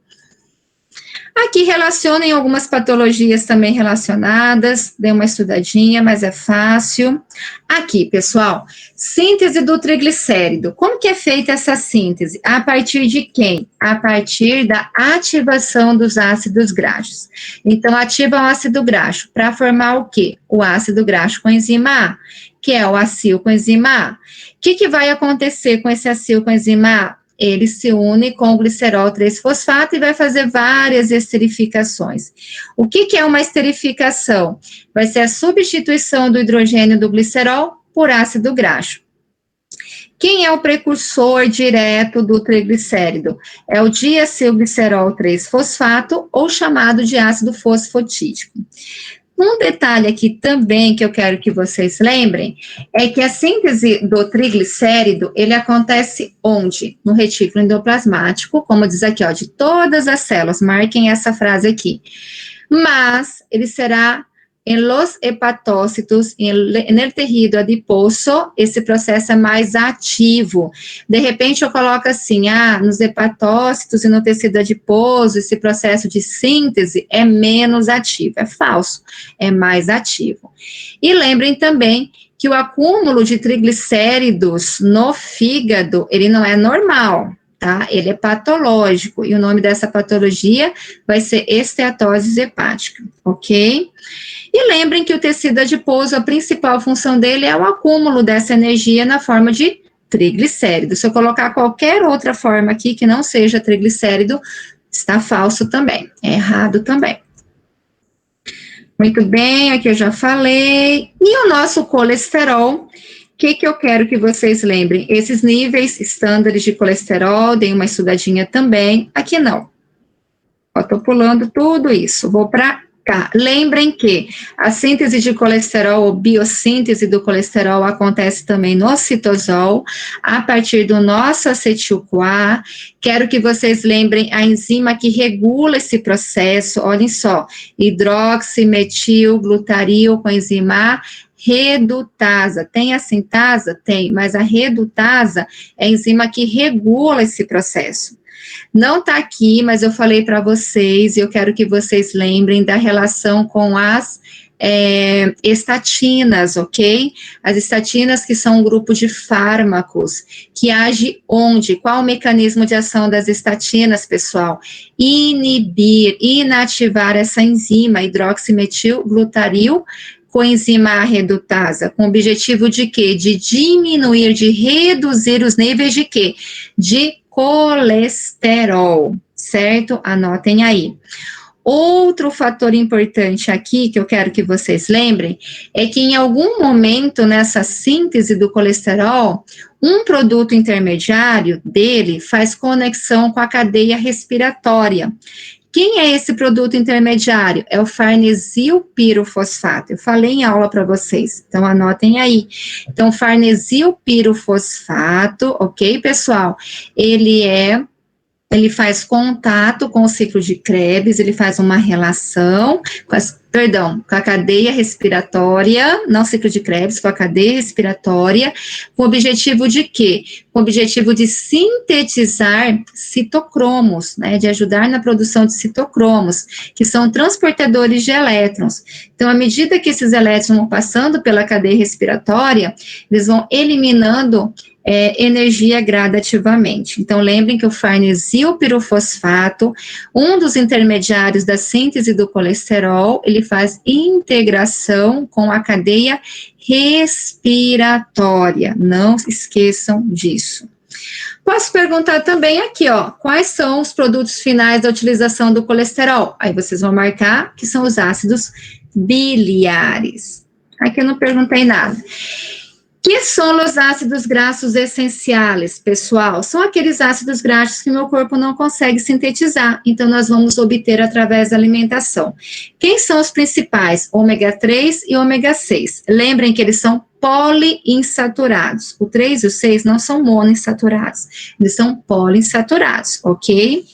Aqui relacionem algumas patologias também relacionadas, dê uma estudadinha, mas é fácil. Aqui, pessoal, síntese do triglicérido. Como que é feita essa síntese? A partir de quem? A partir da ativação dos ácidos graxos. Então, ativa o ácido graxo para formar o quê? O ácido graxo com enzima A, que é o acilcoenzima A. O que vai acontecer com esse acilcoenzima A? Ele se une com o glicerol 3-fosfato e vai fazer várias esterificações. O que é uma esterificação? Vai ser a substituição do hidrogênio do glicerol por ácido graxo. Quem é o precursor direto do triglicérido? É o diacilglicerol 3-fosfato, ou chamado de ácido fosfatídico. Um detalhe aqui também que eu quero que vocês lembrem é que a síntese do triglicérido, ele acontece onde? No retículo endoplasmático, como diz aqui, ó, de todas as células, marquem essa frase aqui. Mas ele será em los hepatócitos, en el tejido adiposo, esse processo é mais ativo. De repente, eu coloco assim, nos hepatócitos e no tecido adiposo, esse processo de síntese é menos ativo. É falso, é mais ativo. E lembrem também que o acúmulo de triglicéridos no fígado, ele não é normal, tá? Ele é patológico, e o nome dessa patologia vai ser esteatose hepática, ok? E lembrem que o tecido adiposo, a principal função dele é o acúmulo dessa energia na forma de triglicérido. Se eu colocar qualquer outra forma aqui que não seja triglicérido, está falso também, é errado também. Muito bem, aqui eu já falei. E o nosso colesterol, o que eu quero que vocês lembrem? Esses níveis estándares de colesterol, deem uma estudadinha também. Aqui não. Estou pulando tudo isso, vou para cá. Lembrem que a síntese de colesterol, ou biossíntese do colesterol, acontece também no citosol, a partir do nosso acetil-CoA. Quero que vocês lembrem a enzima que regula esse processo, olhem só, hidroximetilglutaril com enzima A, redutasa. Tem a sintasa? Tem, mas a redutasa é a enzima que regula esse processo. Não está aqui, mas eu falei para vocês, e eu quero que vocês lembrem da relação com as estatinas, ok? As estatinas, que são um grupo de fármacos, que age onde? Qual o mecanismo de ação das estatinas, pessoal? Inibir, inativar essa enzima, hidroximetilglutaril, coenzima A redutasa, com o objetivo de quê? De diminuir, de reduzir os níveis de quê? De colesterol, certo? Anotem aí. Outro fator importante aqui, que eu quero que vocês lembrem, é que em algum momento nessa síntese do colesterol, um produto intermediário dele faz conexão com a cadeia respiratória. Quem é esse produto intermediário? É o farnesilpirofosfato. Eu falei em aula para vocês, então anotem aí. Então, farnesilpirofosfato, ok, pessoal? Ele faz contato com o ciclo de Krebs, ele faz uma relação com as com a cadeia respiratória, não ciclo de Krebs, com a cadeia respiratória, com o objetivo de quê? Com o objetivo de sintetizar citocromos, né, de ajudar na produção de citocromos, que são transportadores de elétrons. Então, à medida que esses elétrons vão passando pela cadeia respiratória, eles vão eliminando energia gradativamente. Então, lembrem que o farnesil pirofosfato, um dos intermediários da síntese do colesterol, ele faz integração com a cadeia respiratória. Não esqueçam disso. Posso perguntar também aqui, ó, quais são os produtos finais da utilização do colesterol? Aí vocês vão marcar que são os ácidos biliares. Aqui eu não perguntei nada. Que são os ácidos graxos essenciais, pessoal? São aqueles ácidos graxos que meu corpo não consegue sintetizar, então nós vamos obter através da alimentação. Quem são os principais? Ômega 3 e ômega 6. Lembrem que eles são poliinsaturados. O 3 e o 6 não são monoinsaturados, eles são poliinsaturados, ok?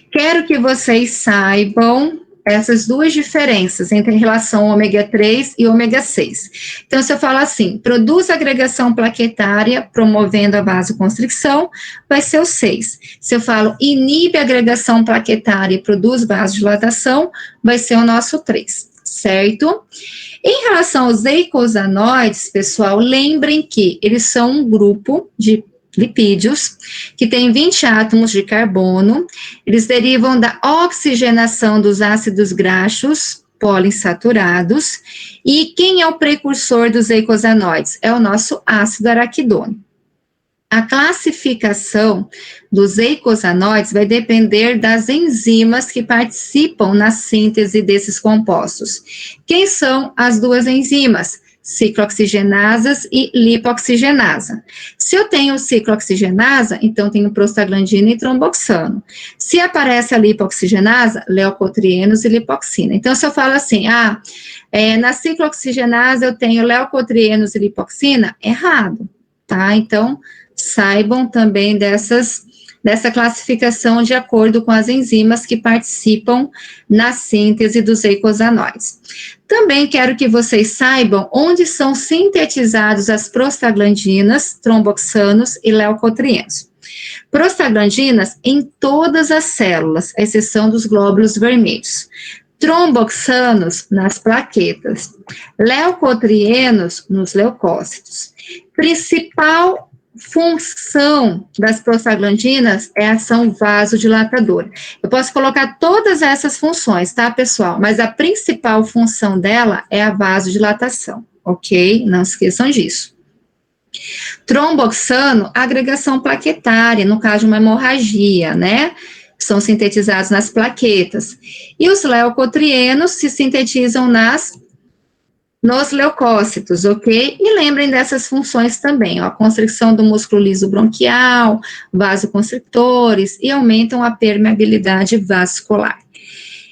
Quero que vocês saibam essas duas diferenças entre relação ômega 3 e ômega 6. Então, se eu falar assim, produz agregação plaquetária promovendo a vasoconstricção, vai ser o 6. Se eu falo inibe a agregação plaquetária e produz vasodilatação, vai ser o nosso 3, certo? Em relação aos eicosanoides, pessoal, lembrem que eles são um grupo de lipídios, que tem 20 átomos de carbono, eles derivam da oxigenação dos ácidos graxos poliinsaturados, e quem é o precursor dos eicosanoides? É o nosso ácido araquidônico. A classificação dos eicosanoides vai depender das enzimas que participam na síntese desses compostos. Quem são as duas enzimas? Ciclooxigenasas e lipoxigenasa. Se eu tenho ciclooxigenasa, então tenho prostaglandina e tromboxano. Se aparece a lipoxigenasa, leucotrienos e lipoxina. Então, se eu falo assim, na ciclooxigenasa eu tenho leucotrienos e lipoxina, errado, tá? Então, saibam também dessa classificação de acordo com as enzimas que participam na síntese dos eicosanoides. Também quero que vocês saibam onde são sintetizados as prostaglandinas, tromboxanos e leucotrienos. Prostaglandinas em todas as células, à exceção dos glóbulos vermelhos. Tromboxanos nas plaquetas. Leucotrienos nos leucócitos. Principal função das prostaglandinas é a ação vasodilatadora. Eu posso colocar todas essas funções, tá, pessoal? Mas a principal função dela é a vasodilatação, ok? Não esqueçam disso. Tromboxano, agregação plaquetária, no caso de uma hemorragia, né? São sintetizados nas plaquetas. E os leucotrienos se sintetizam nos leucócitos, ok? E lembrem dessas funções também, ó, a constrição do músculo liso bronquial, vasoconstrictores, e aumentam a permeabilidade vascular.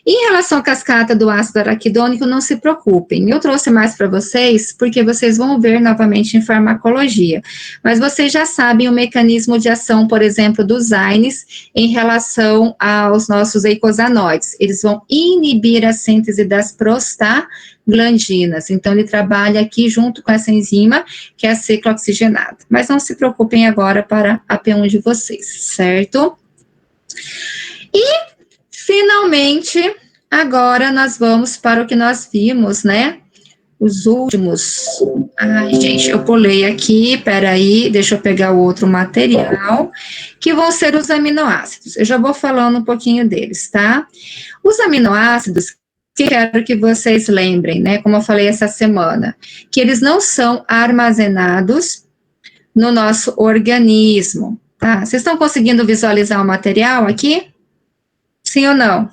Em relação à cascata do ácido araquidônico, não se preocupem, eu trouxe mais para vocês, porque vocês vão ver novamente em farmacologia, mas vocês já sabem o mecanismo de ação, por exemplo, dos AINES em relação aos nossos eicosanoides, eles vão inibir a síntese das prostaglandinas, então ele trabalha aqui junto com essa enzima, que é a ciclooxigenada, mas não se preocupem agora para a P1 de vocês, certo? E finalmente, agora nós vamos para o que nós vimos, né? Os últimos. Ai, gente, eu pulei aqui, peraí, deixa eu pegar o outro material, que vão ser os aminoácidos. Eu já vou falando um pouquinho deles, tá? Os aminoácidos, que quero que vocês lembrem, né? Como eu falei essa semana, que eles não são armazenados no nosso organismo, tá? Vocês estão conseguindo visualizar o material aqui? Sim ou não?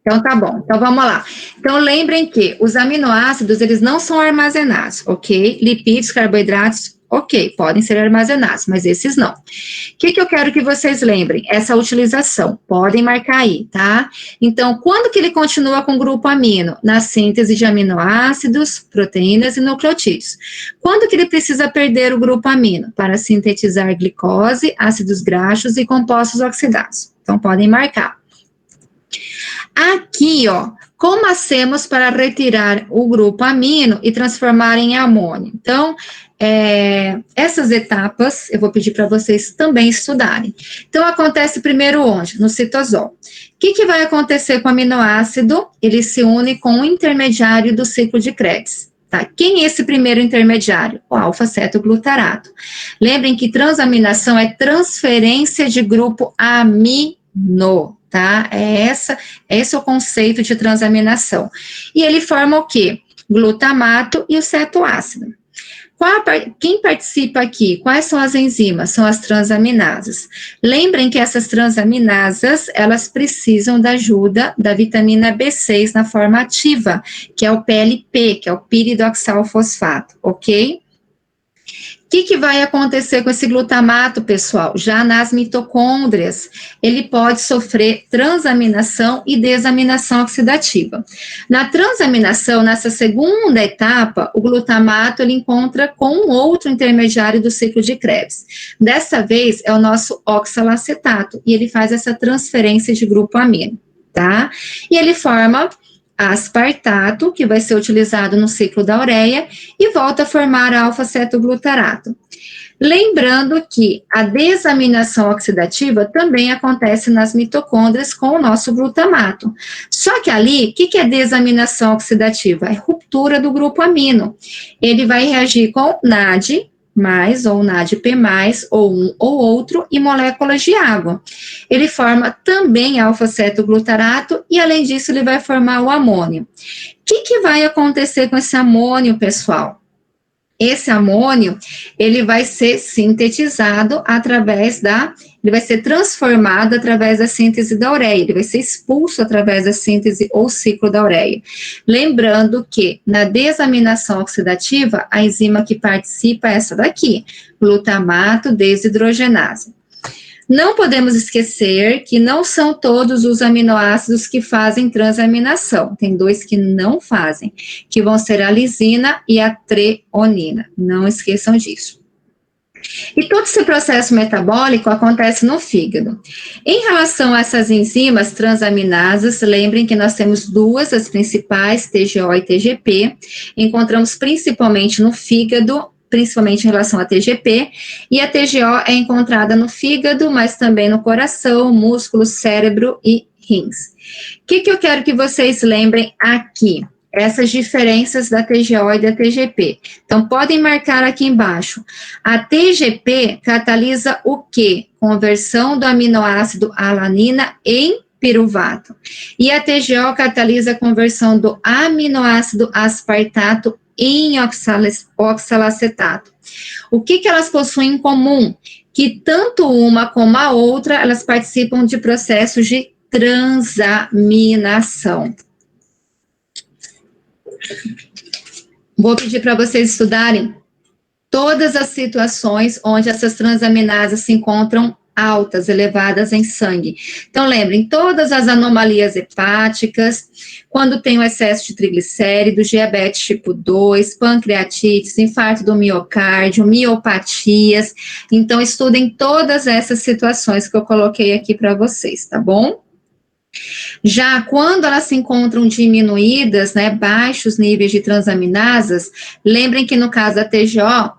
Então, tá bom. Então, vamos lá. Então, lembrem que os aminoácidos, eles não são armazenados, ok? Lipídios, carboidratos, ok, podem ser armazenados, mas esses não. O que eu quero que vocês lembrem? Essa utilização, podem marcar aí, tá? Então, quando que ele continua com o grupo amino? Na síntese de aminoácidos, proteínas e nucleotídeos. Quando que ele precisa perder o grupo amino? Para sintetizar glicose, ácidos graxos e compostos oxidados. Então, podem marcar. Aqui, ó, como hacemos para retirar o grupo amino e transformar em amônio? Então, essas etapas eu vou pedir para vocês também estudarem. Então, acontece primeiro onde? No citosol. O que vai acontecer com o aminoácido? Ele se une com o intermediário do ciclo de Krebs. Tá? Quem é esse primeiro intermediário? O alfa-cetoglutarato. Lembrem que transaminação é transferência de grupo amino, tá? Esse é o conceito de transaminação. E ele forma o quê? Glutamato e o cetoácido. Quem participa aqui? Quais são as enzimas? São as transaminases. Lembrem que essas transaminases, elas precisam da ajuda da vitamina B6 na forma ativa, que é o PLP, que é o piridoxalfosfato, ok? O que vai acontecer com esse glutamato, pessoal? Já nas mitocôndrias, ele pode sofrer transaminação e desaminação oxidativa. Na transaminação, nessa segunda etapa, o glutamato ele encontra com um outro intermediário do ciclo de Krebs. Dessa vez, é o nosso oxalacetato, e ele faz essa transferência de grupo amino, tá? E ele forma aspartato, que vai ser utilizado no ciclo da ureia, e volta a formar alfa-cetoglutarato. Lembrando que a desaminação oxidativa também acontece nas mitocôndrias com o nosso glutamato. Só que ali, o que é desaminação oxidativa? É ruptura do grupo amino. Ele vai reagir com NAD+, ou NADP+, ou um ou outro, e moléculas de água. Ele forma também alfa-cetoglutarato, e além disso, ele vai formar o amônio. O que vai acontecer com esse amônio, pessoal? Esse amônio, ele vai ser sintetizado ele vai ser transformado através da síntese da ureia, ele vai ser expulso através da síntese ou ciclo da ureia. Lembrando que na desaminação oxidativa, a enzima que participa é essa daqui, glutamato desidrogenase. Não podemos esquecer que não são todos os aminoácidos que fazem transaminação. Tem dois que não fazem, que vão ser a lisina e a treonina. Não esqueçam disso. E todo esse processo metabólico acontece no fígado. Em relação a essas enzimas transaminases, lembrem que nós temos duas, as principais, TGO e TGP. Encontramos principalmente no fígado, principalmente em relação à TGP, e a TGO é encontrada no fígado, mas também no coração, músculo, cérebro e rins. O que eu quero que vocês lembrem aqui? Essas diferenças da TGO e da TGP. Então, podem marcar aqui embaixo. A TGP catalisa o quê? Conversão do aminoácido alanina em piruvato. E a TGO catalisa a conversão do aminoácido aspartato em oxalacetato. O que elas possuem em comum? Que tanto uma como a outra, elas participam de processos de transaminação. Vou pedir para vocês estudarem todas as situações onde essas transaminases se encontram altas, elevadas em sangue. Então, lembrem, todas as anomalias hepáticas, quando tem o excesso de triglicéridos, diabetes tipo 2, pancreatites, infarto do miocárdio, miopatias. Então, estudem todas essas situações que eu coloquei aqui para vocês, tá bom? Já quando elas se encontram diminuídas, né, baixos níveis de transaminasas, lembrem que no caso da TGO,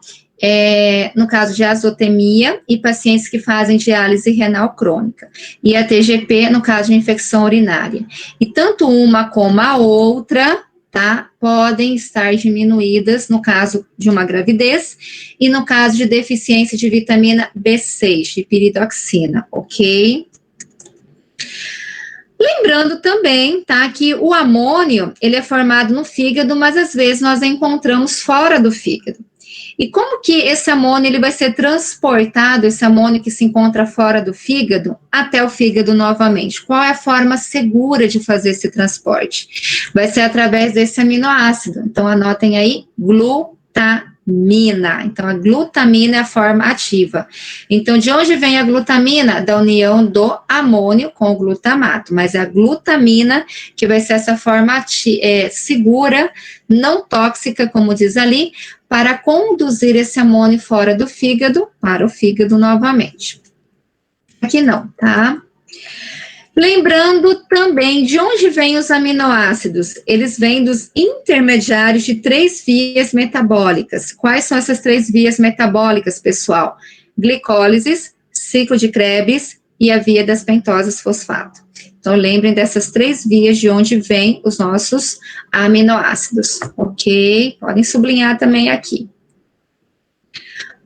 no caso de azotemia e pacientes que fazem diálise renal crônica. E a TGP, no caso de infecção urinária. E tanto uma como a outra, tá, podem estar diminuídas no caso de uma gravidez e no caso de deficiência de vitamina B6, de piridoxina, ok? Lembrando também, tá, que o amônio, ele é formado no fígado, mas às vezes nós encontramos fora do fígado. E como que esse amônio, ele vai ser transportado, esse amônio que se encontra fora do fígado, até o fígado novamente? Qual é a forma segura de fazer esse transporte? Vai ser através desse aminoácido. Então, anotem aí, glutamina. Então, a glutamina é a forma ativa. Então, de onde vem a glutamina? Da união do amônio com o glutamato. Mas é a glutamina que vai ser essa forma segura, não tóxica, como diz ali, para conduzir esse amônio fora do fígado para o fígado novamente. Aqui não, tá? Lembrando também de onde vêm os aminoácidos. Eles vêm dos intermediários de 3 vias metabólicas. Quais são essas 3 vias metabólicas, pessoal? Glicólise, ciclo de Krebs e a via das pentosas fosfato. Então, lembrem dessas 3 vias de onde vêm os nossos aminoácidos, ok? Podem sublinhar também aqui.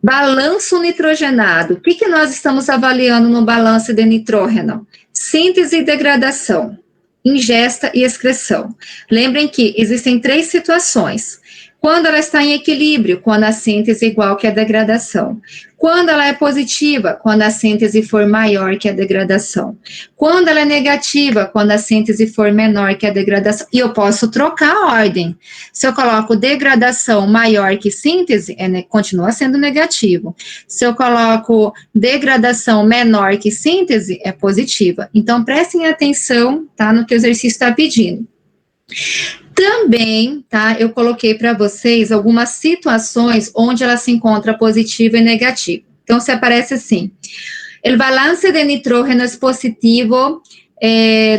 Balanço nitrogenado. O que nós estamos avaliando no balanço de nitrógeno? Síntese e degradação, ingesta e excreção. Lembrem que existem 3 situações. Quando ela está em equilíbrio, quando a síntese é igual que a degradação. Quando ela é positiva, quando a síntese for maior que a degradação. Quando ela é negativa, quando a síntese for menor que a degradação. E eu posso trocar a ordem. Se eu coloco degradação maior que síntese, continua sendo negativo. Se eu coloco degradação menor que síntese, é positiva. Então, prestem atenção, tá, no que o exercício está pedindo. Também, tá, eu coloquei para vocês algumas situações onde ela se encontra positiva e negativa. Então, se aparece assim, o balance de nitrógeno é positivo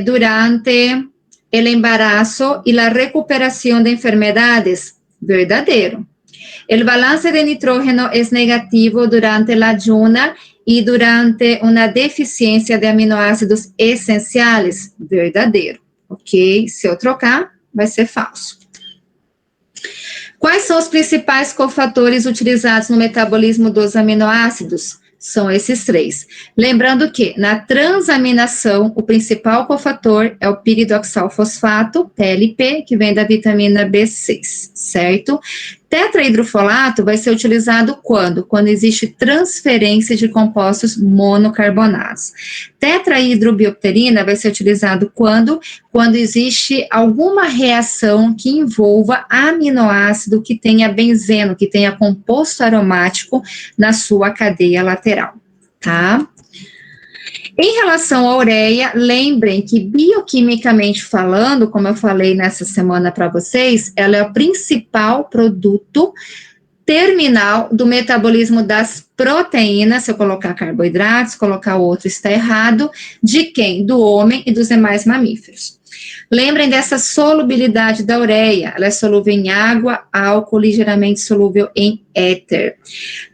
durante o embarazo e a recuperação de enfermedades, verdadeiro. O balance de nitrógeno é negativo durante a ayuna e durante uma deficiência de aminoácidos essenciais, verdadeiro, ok? Se eu trocar, vai ser falso. Quais são os principais cofatores utilizados no metabolismo dos aminoácidos? São esses 3. Lembrando que, na transaminação, o principal cofator é o piridoxalfosfato, PLP, que vem da vitamina B6, certo? Tetrahidrofolato vai ser utilizado quando? Quando existe transferência de compostos monocarbonados. Tetrahidrobiopterina vai ser utilizado quando? Quando existe alguma reação que envolva aminoácido que tenha benzeno, que tenha composto aromático na sua cadeia lateral, tá? Em relação à ureia, lembrem que bioquimicamente falando, como eu falei nessa semana para vocês, ela é o principal produto terminal do metabolismo das proteínas, se eu colocar carboidratos, colocar outro está errado, de quem? Do homem e dos demais mamíferos. Lembrem dessa solubilidade da ureia, ela é solúvel em água, álcool, ligeiramente solúvel em éter.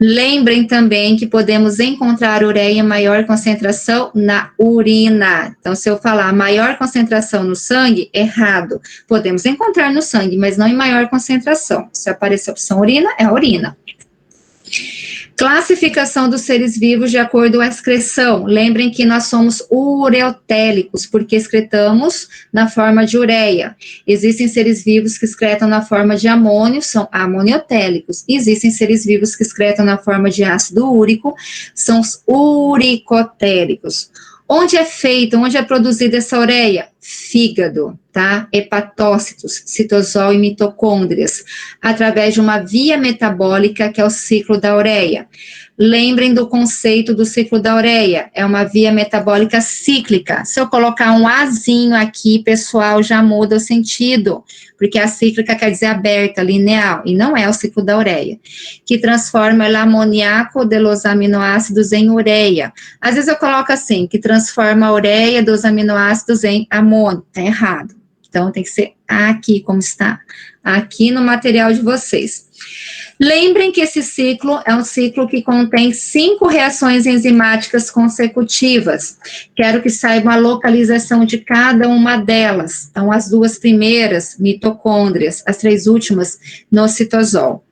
Lembrem também que podemos encontrar ureia em maior concentração na urina. Então, se eu falar maior concentração no sangue, errado. Podemos encontrar no sangue, mas não em maior concentração. Se aparecer a opção urina, é a urina. Classificação dos seres vivos de acordo com a excreção. Lembrem que nós somos ureotélicos, porque excretamos na forma de ureia. Existem seres vivos que excretam na forma de amônio, são amoniotélicos. Existem seres vivos que excretam na forma de ácido úrico, são os uricotélicos. Onde é feita, onde é produzida essa ureia? Fígado, tá? Hepatócitos, citosol e mitocôndrias, através de uma via metabólica que é o ciclo da ureia. Lembrem do conceito do ciclo da ureia, é uma via metabólica cíclica. Se eu colocar um azinho aqui, pessoal, já muda o sentido, porque a cíclica quer dizer aberta, linear, e não é o ciclo da ureia, que transforma o amoníaco de los aminoácidos em ureia. Às vezes eu coloco assim, que transforma a ureia dos aminoácidos em amônio, tá errado. Então, tem que ser aqui, como está aqui no material de vocês. Lembrem que esse ciclo é um ciclo que contém 5 reações enzimáticas consecutivas. Quero que saibam a localização de cada uma delas. Então, as 2 primeiras, mitocôndrias, as 3 últimas, no citosol.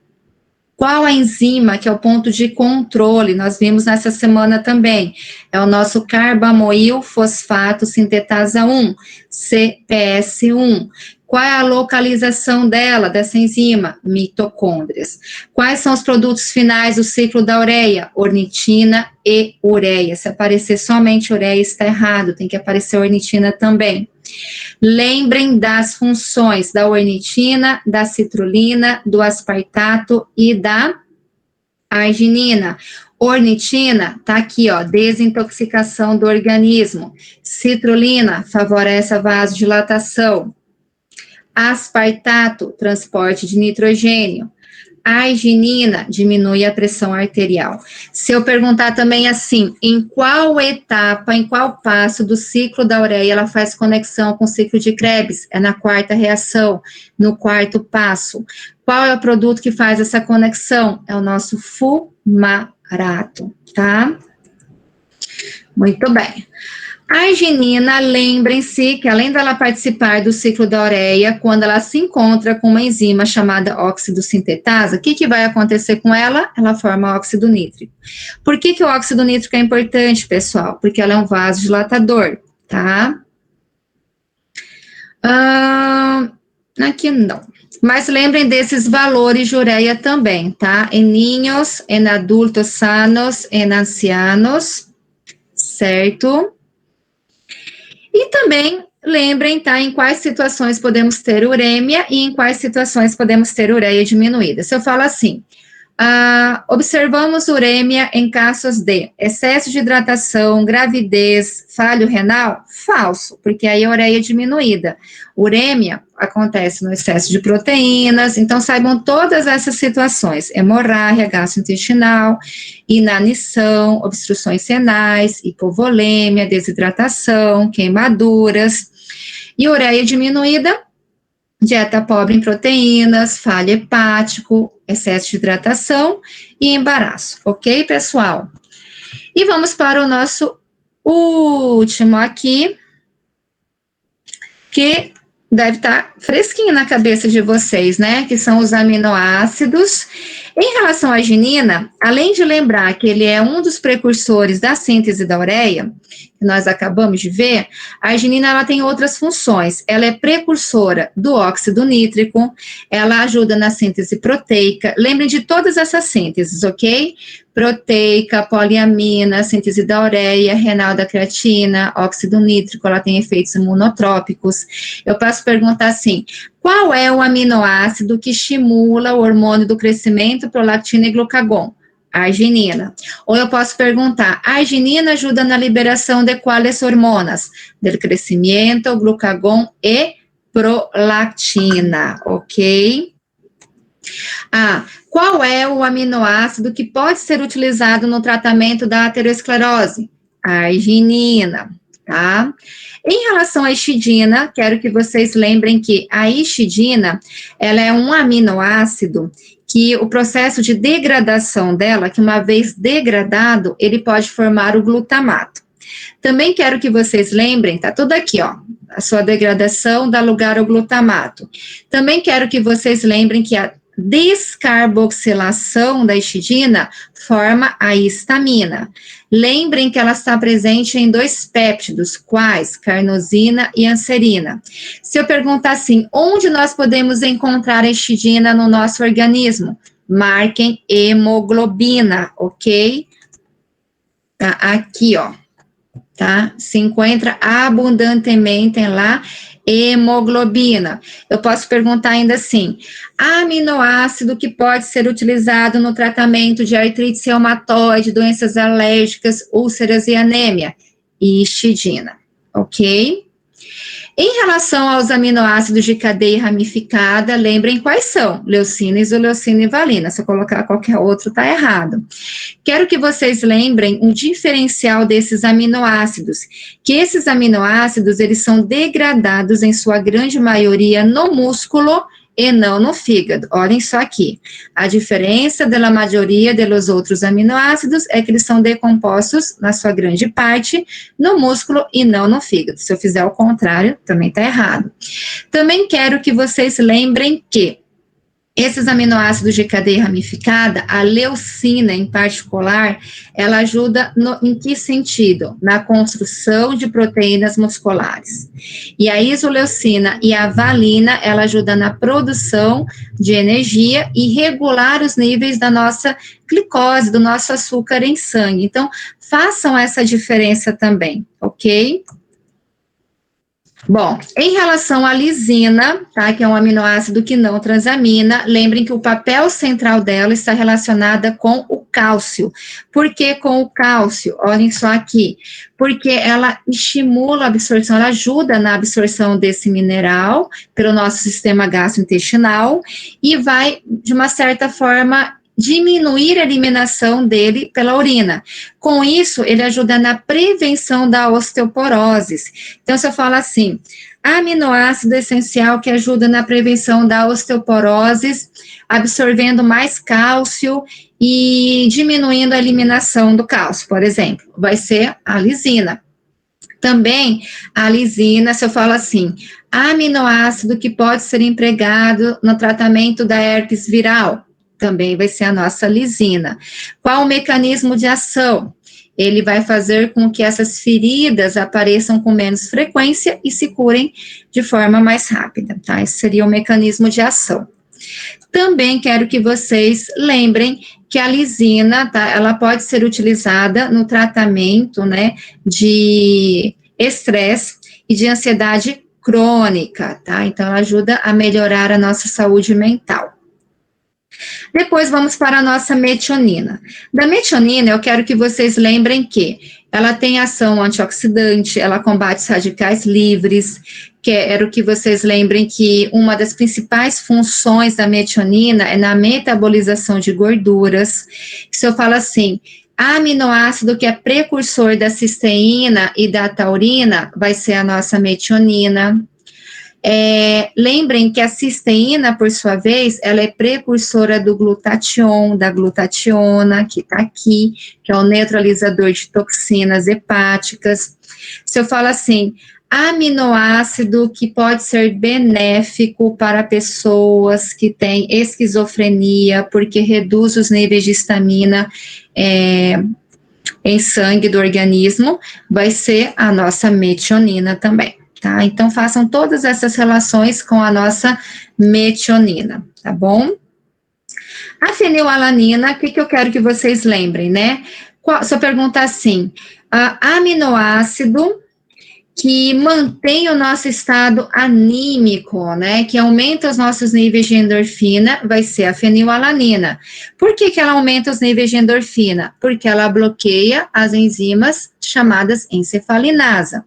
Qual a enzima que é o ponto de controle? Nós vimos nessa semana também. É o nosso carbamoil fosfato sintetasa 1, CPS1. Qual é a localização dela, dessa enzima? Mitocôndrias. Quais são os produtos finais do ciclo da ureia? Ornitina e ureia. Se aparecer somente ureia, está errado, tem que aparecer ornitina também. Lembrem das funções da ornitina, da citrulina, do aspartato e da arginina. Ornitina, tá aqui, ó, desintoxicação do organismo. Citrulina, favorece a vasodilatação. Aspartato, transporte de nitrogênio. A arginina diminui a pressão arterial. Se eu perguntar também assim, em qual etapa, em qual passo do ciclo da ureia ela faz conexão com o ciclo de Krebs? É na quarta reação, no quarto passo. Qual é o produto que faz essa conexão? É o nosso fumarato, tá? Muito bem. A arginina, lembrem-se que além dela participar do ciclo da ureia, quando ela se encontra com uma enzima chamada óxido sintetase, o que vai acontecer com ela? Ela forma óxido nítrico. Por que o óxido nítrico é importante, pessoal? Porque ela é um vasodilatador, tá? Aqui não. Mas lembrem desses valores de ureia também, tá? Em ninhos, em adultos sanos, em ancianos, certo? E também lembrem, tá, em quais situações podemos ter urêmia e em quais situações podemos ter ureia diminuída. Se eu falo assim, observamos urêmia em casos de excesso de hidratação, gravidez, falho renal, falso, porque aí a ureia é diminuída. Urêmia acontece no excesso de proteínas, então saibam todas essas situações, hemorragia gastrointestinal, inanição, obstruções renais, hipovolêmia, desidratação, queimaduras, e ureia diminuída, dieta pobre em proteínas, falha hepático, excesso de hidratação e embaraço, ok, pessoal? E vamos para o nosso último aqui, que deve estar fresquinho na cabeça de vocês, né? Que são os aminoácidos. Em relação à arginina, além de lembrar que ele é um dos precursores da síntese da ureia, que nós acabamos de ver, a arginina ela tem outras funções. Ela é precursora do óxido nítrico, ela ajuda na síntese proteica. Lembrem de todas essas sínteses, ok? Proteica, poliamina, síntese da ureia, renal da creatina, óxido nítrico, ela tem efeitos imunotrópicos. Eu posso perguntar assim, qual é o aminoácido que estimula o hormônio do crescimento, prolactina e glucagon? A arginina. Ou eu posso perguntar, a arginina ajuda na liberação de quais hormonas? Del crescimento, glucagon e prolactina, ok? Qual é o aminoácido que pode ser utilizado no tratamento da aterosclerose? A arginina, tá? Em relação à histidina, quero que vocês lembrem que a histidina, ela é um aminoácido que o processo de degradação dela, que uma vez degradado, ele pode formar o glutamato. Também quero que vocês lembrem, tá tudo aqui, ó, a sua degradação dá lugar ao glutamato. Também quero que vocês lembrem que a descarboxilação da histidina forma a histamina. Lembrem que ela está presente em 2 péptidos, quais? Carnosina e anserina. Se eu perguntar assim, onde nós podemos encontrar a histidina no nosso organismo? Marquem hemoglobina, ok? Tá aqui, ó. Tá? Se encontra abundantemente lá hemoglobina. Eu posso perguntar ainda assim, aminoácido que pode ser utilizado no tratamento de artrite reumatoide, doenças alérgicas, úlceras e anêmia? Histidina, ok? Em relação aos aminoácidos de cadeia ramificada, lembrem quais são? Leucina, isoleucina e valina. Se eu colocar qualquer outro, tá errado. Quero que vocês lembrem um diferencial desses aminoácidos, que esses aminoácidos, eles são degradados em sua grande maioria no músculo e não no fígado. Olhem só aqui. A diferença da maioria dos outros aminoácidos é que eles são decompostos, na sua grande parte, no músculo e não no fígado. Se eu fizer o contrário, também está errado. Também quero que vocês lembrem que esses aminoácidos de cadeia ramificada, a leucina em particular, ela ajuda em que sentido? Na construção de proteínas musculares. E a isoleucina e a valina, ela ajuda na produção de energia e regular os níveis da nossa glicose, do nosso açúcar em sangue. Então, façam essa diferença também, ok? Bom, em relação à lisina, tá, que é um aminoácido que não transamina, lembrem que o papel central dela está relacionada com o cálcio. Por que com o cálcio? Olhem só aqui. Porque ela estimula a absorção, ela ajuda na absorção desse mineral pelo nosso sistema gastrointestinal e vai, de uma certa forma, diminuir a eliminação dele pela urina. Com isso, ele ajuda na prevenção da osteoporose. Então, se eu falo assim, aminoácido essencial que ajuda na prevenção da osteoporose, absorvendo mais cálcio e diminuindo a eliminação do cálcio, por exemplo, vai ser a lisina. Também a lisina, se eu falo assim, aminoácido que pode ser empregado no tratamento da herpes viral, também vai ser a nossa lisina. Qual o mecanismo de ação? Ele vai fazer com que essas feridas apareçam com menos frequência e se curem de forma mais rápida, tá? Esse seria o mecanismo de ação. Também quero que vocês lembrem que a lisina, tá, ela pode ser utilizada no tratamento, né, de estresse e de ansiedade crônica, tá? Então, ela ajuda a melhorar a nossa saúde mental. Depois vamos para a nossa metionina. Da metionina, eu quero que vocês lembrem que ela tem ação antioxidante, ela combate os radicais livres, quero que vocês lembrem que uma das principais funções da metionina é na metabolização de gorduras. Se eu falo assim, aminoácido que é precursor da cisteína e da taurina, vai ser a nossa metionina. Lembrem que a cisteína, por sua vez, ela é precursora do glutatión, da glutationa, que está aqui, que é o neutralizador de toxinas hepáticas. Se eu falo assim, aminoácido que pode ser benéfico para pessoas que têm esquizofrenia, porque reduz os níveis de histamina em sangue do organismo, vai ser a nossa metionina também. Tá? Então, façam todas essas relações com a nossa metionina, tá bom? A fenilalanina, o que eu quero que vocês lembrem, né? Se eu perguntar assim, aminoácido que mantém o nosso estado anímico, né, que aumenta os nossos níveis de endorfina, vai ser a fenilalanina. Por que ela aumenta os níveis de endorfina? Porque ela bloqueia as enzimas chamadas encefalinasa.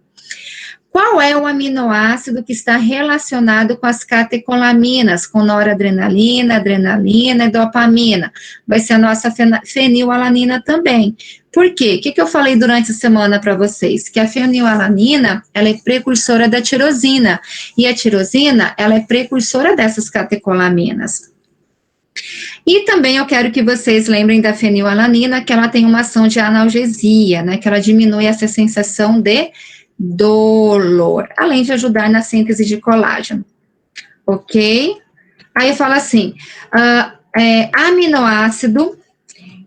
Qual é o aminoácido que está relacionado com as catecolaminas, com noradrenalina, adrenalina e dopamina? Vai ser a nossa fenilalanina também. Por quê? O que eu falei durante a semana para vocês? Que a fenilalanina, ela é precursora da tirosina, e a tirosina, ela é precursora dessas catecolaminas. E também eu quero que vocês lembrem da fenilalanina, que ela tem uma ação de analgesia, né, que ela diminui essa sensação de dolor, além de ajudar na síntese de colágeno, ok? Aí eu falo assim, aminoácido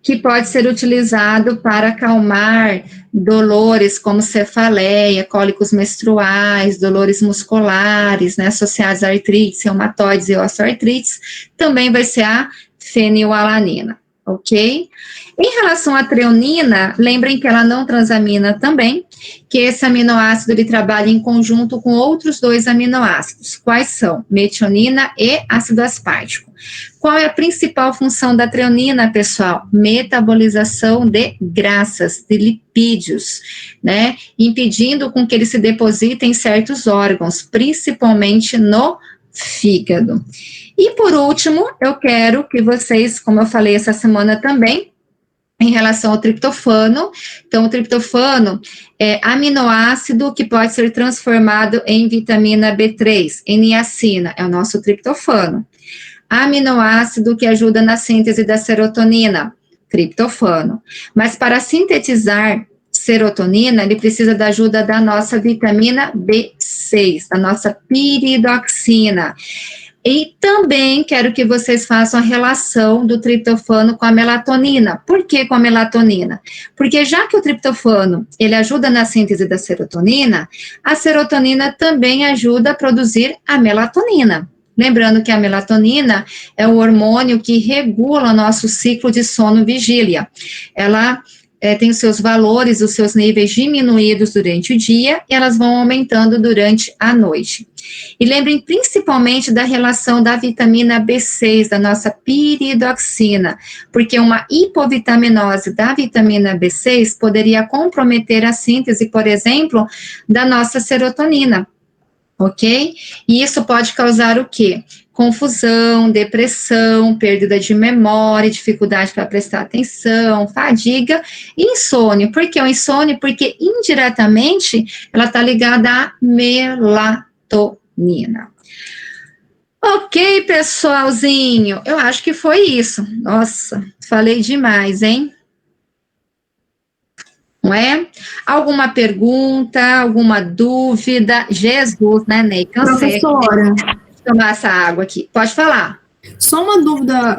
que pode ser utilizado para acalmar dolores como cefaleia, cólicos menstruais, dolores musculares, né, associados a artrites, reumatoides e osteoartrites, também vai ser a fenilalanina, ok? Em relação à treonina, lembrem que ela não transamina também, que esse aminoácido ele trabalha em conjunto com outros dois aminoácidos. Quais são? Metionina e ácido aspartico. Qual é a principal função da treonina, pessoal? Metabolização de graxas, de lipídios, né? Impedindo com que eles se depositem em certos órgãos, principalmente no fígado. E por último, eu quero que vocês, como eu falei essa semana também, em relação ao triptofano. Então, o triptofano é aminoácido que pode ser transformado em vitamina B3, em niacina, é o nosso triptofano. Aminoácido que ajuda na síntese da serotonina, triptofano. Mas para sintetizar serotonina, ele precisa da ajuda da nossa vitamina B6, da nossa piridoxina. E também quero que vocês façam a relação do triptofano com a melatonina. Por que com a melatonina? Porque já que o triptofano, ele ajuda na síntese da serotonina, a serotonina também ajuda a produzir a melatonina. Lembrando que a melatonina é o hormônio que regula o nosso ciclo de sono-vigília. Ela têm os seus valores, os seus níveis diminuídos durante o dia e elas vão aumentando durante a noite. E lembrem principalmente da relação da vitamina B6, da nossa piridoxina, porque uma hipovitaminose da vitamina B6 poderia comprometer a síntese, por exemplo, da nossa serotonina, ok? E isso pode causar o quê? Confusão, depressão, perda de memória, dificuldade para prestar atenção, fadiga e insônia. Por que o insônia? Porque indiretamente ela está ligada à melatonina. Ok, pessoalzinho, eu acho que foi isso. Nossa, falei demais, hein? Não é? Alguma pergunta, alguma dúvida? Jesus, né, Ney? Cansei aqui Professora, de tomar essa água aqui. Pode falar. só uma dúvida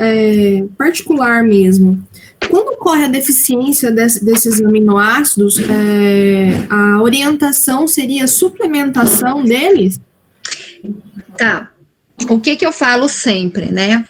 particular mesmo. Quando ocorre a deficiência desses aminoácidos, a orientação seria suplementação deles? Tá. O que eu falo sempre, né?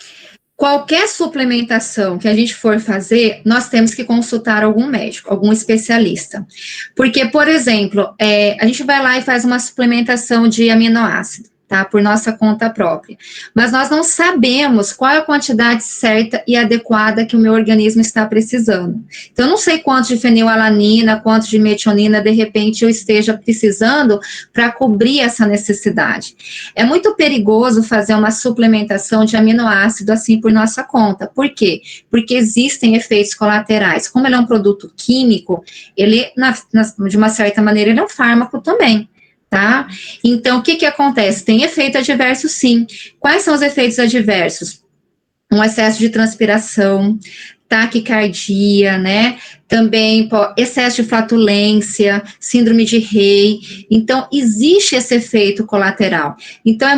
Qualquer suplementação que a gente for fazer, nós temos que consultar algum médico, algum especialista. Porque, por exemplo, a gente vai lá e faz uma suplementação de aminoácido, tá? Por nossa conta própria. Mas nós não sabemos qual é a quantidade certa e adequada que o meu organismo está precisando. Então, eu não sei quanto de fenilalanina, quanto de metionina, de repente, eu esteja precisando para cobrir essa necessidade. É muito perigoso fazer uma suplementação de aminoácido assim por nossa conta. Por quê? Porque existem efeitos colaterais. Como ele é um produto químico, ele, de uma certa maneira, ele é um fármaco também. Tá? Então, o que acontece? Tem efeito adverso, sim. Quais são os efeitos adversos? Um excesso de transpiração, taquicardia, né? Também excesso de flatulência, síndrome de Rey. Então, existe esse efeito colateral. Então,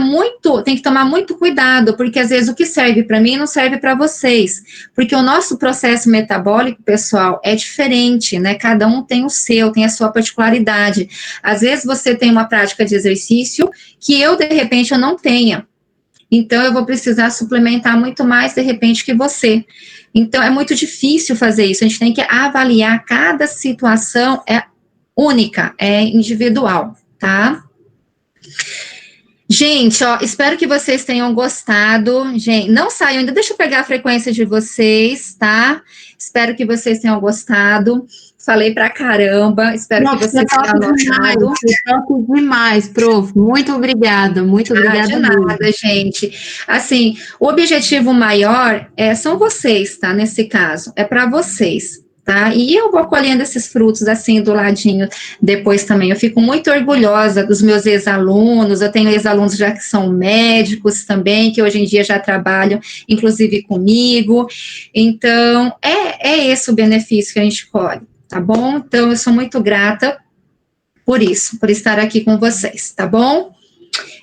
tem que tomar muito cuidado, porque às vezes o que serve para mim não serve para vocês. Porque o nosso processo metabólico, pessoal, é diferente, né? Cada um tem o seu, tem a sua particularidade. Às vezes você tem uma prática de exercício que eu, de repente, eu não tenha. Então, eu vou precisar suplementar muito mais, de repente, que você. Então, é muito difícil fazer isso. A gente tem que avaliar cada situação, é única, é individual, tá? Gente, ó, espero que vocês tenham gostado. Gente, não saiam ainda, deixa eu pegar a frequência de vocês, tá? Espero que vocês tenham gostado. Falei pra caramba, espero que vocês tenham anotado. Top demais, prof. Muito obrigada De mesmo. nada, gente. Assim, o objetivo maior são vocês, tá? Nesse caso, é para vocês, tá? E eu vou colhendo esses frutos assim do ladinho depois também. Eu fico muito orgulhosa dos meus ex-alunos. Eu tenho ex-alunos já que são médicos também, que hoje em dia já trabalham, inclusive comigo. Então, é esse o benefício que a gente colhe, tá bom? Então, eu sou muito grata por isso, por estar aqui com vocês, tá bom?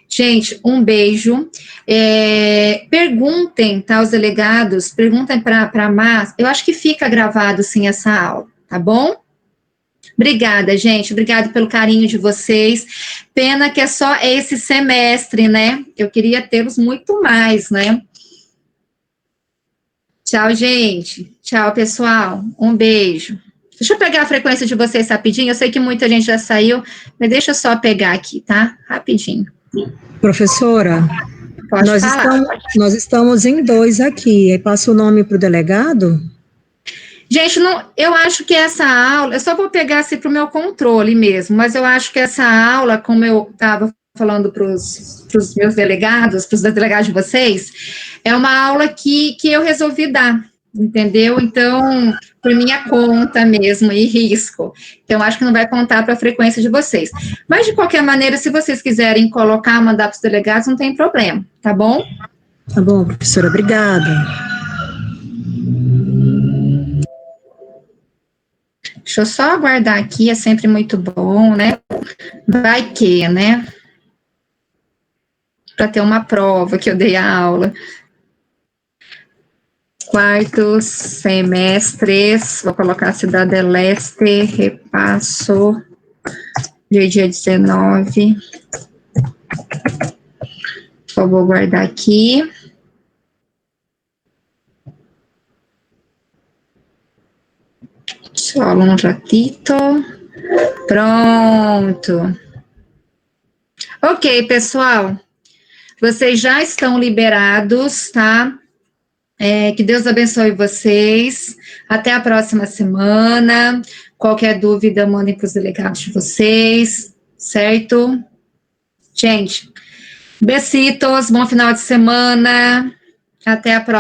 Gente, um beijo. Perguntem, tá, os delegados, perguntem para a Má, eu acho que fica gravado, sim, essa aula, tá bom? Obrigada, gente, obrigada pelo carinho de vocês. Pena que é só esse semestre, né? Eu queria tê-los muito mais, né? Tchau, gente. Tchau, pessoal. Um beijo. Deixa eu pegar a frequência de vocês rapidinho. Eu sei que muita gente já saiu, mas deixa eu só pegar aqui, tá? Rapidinho. Professora, Pode falar. Nós estamos em 2 aqui. Aí passa o nome para o delegado? Gente, eu acho que essa aula, eu só vou pegar assim para o meu controle mesmo, mas eu acho que essa aula, como eu estava falando para os meus delegados, para os delegados de vocês, é uma aula que eu resolvi dar, entendeu? Então, por minha conta mesmo, e risco. Então, acho que não vai contar para a frequência de vocês. Mas, de qualquer maneira, se vocês quiserem colocar, mandar para os delegados, não tem problema, tá bom? Tá bom, professora, obrigada. Deixa eu só aguardar aqui, é sempre muito bom, né? Vai que, né? Para ter uma prova que eu dei a aula. Quartos semestres, vou colocar Cidade Leste, repasso de dia 19. Só vou guardar aqui. Só aluno ratito. Pronto. Ok, pessoal. Vocês já estão liberados, tá? Que Deus abençoe vocês. Até a próxima semana. Qualquer dúvida, mandem para os delegados de vocês, certo? Gente, besitos, bom final de semana. Até a próxima.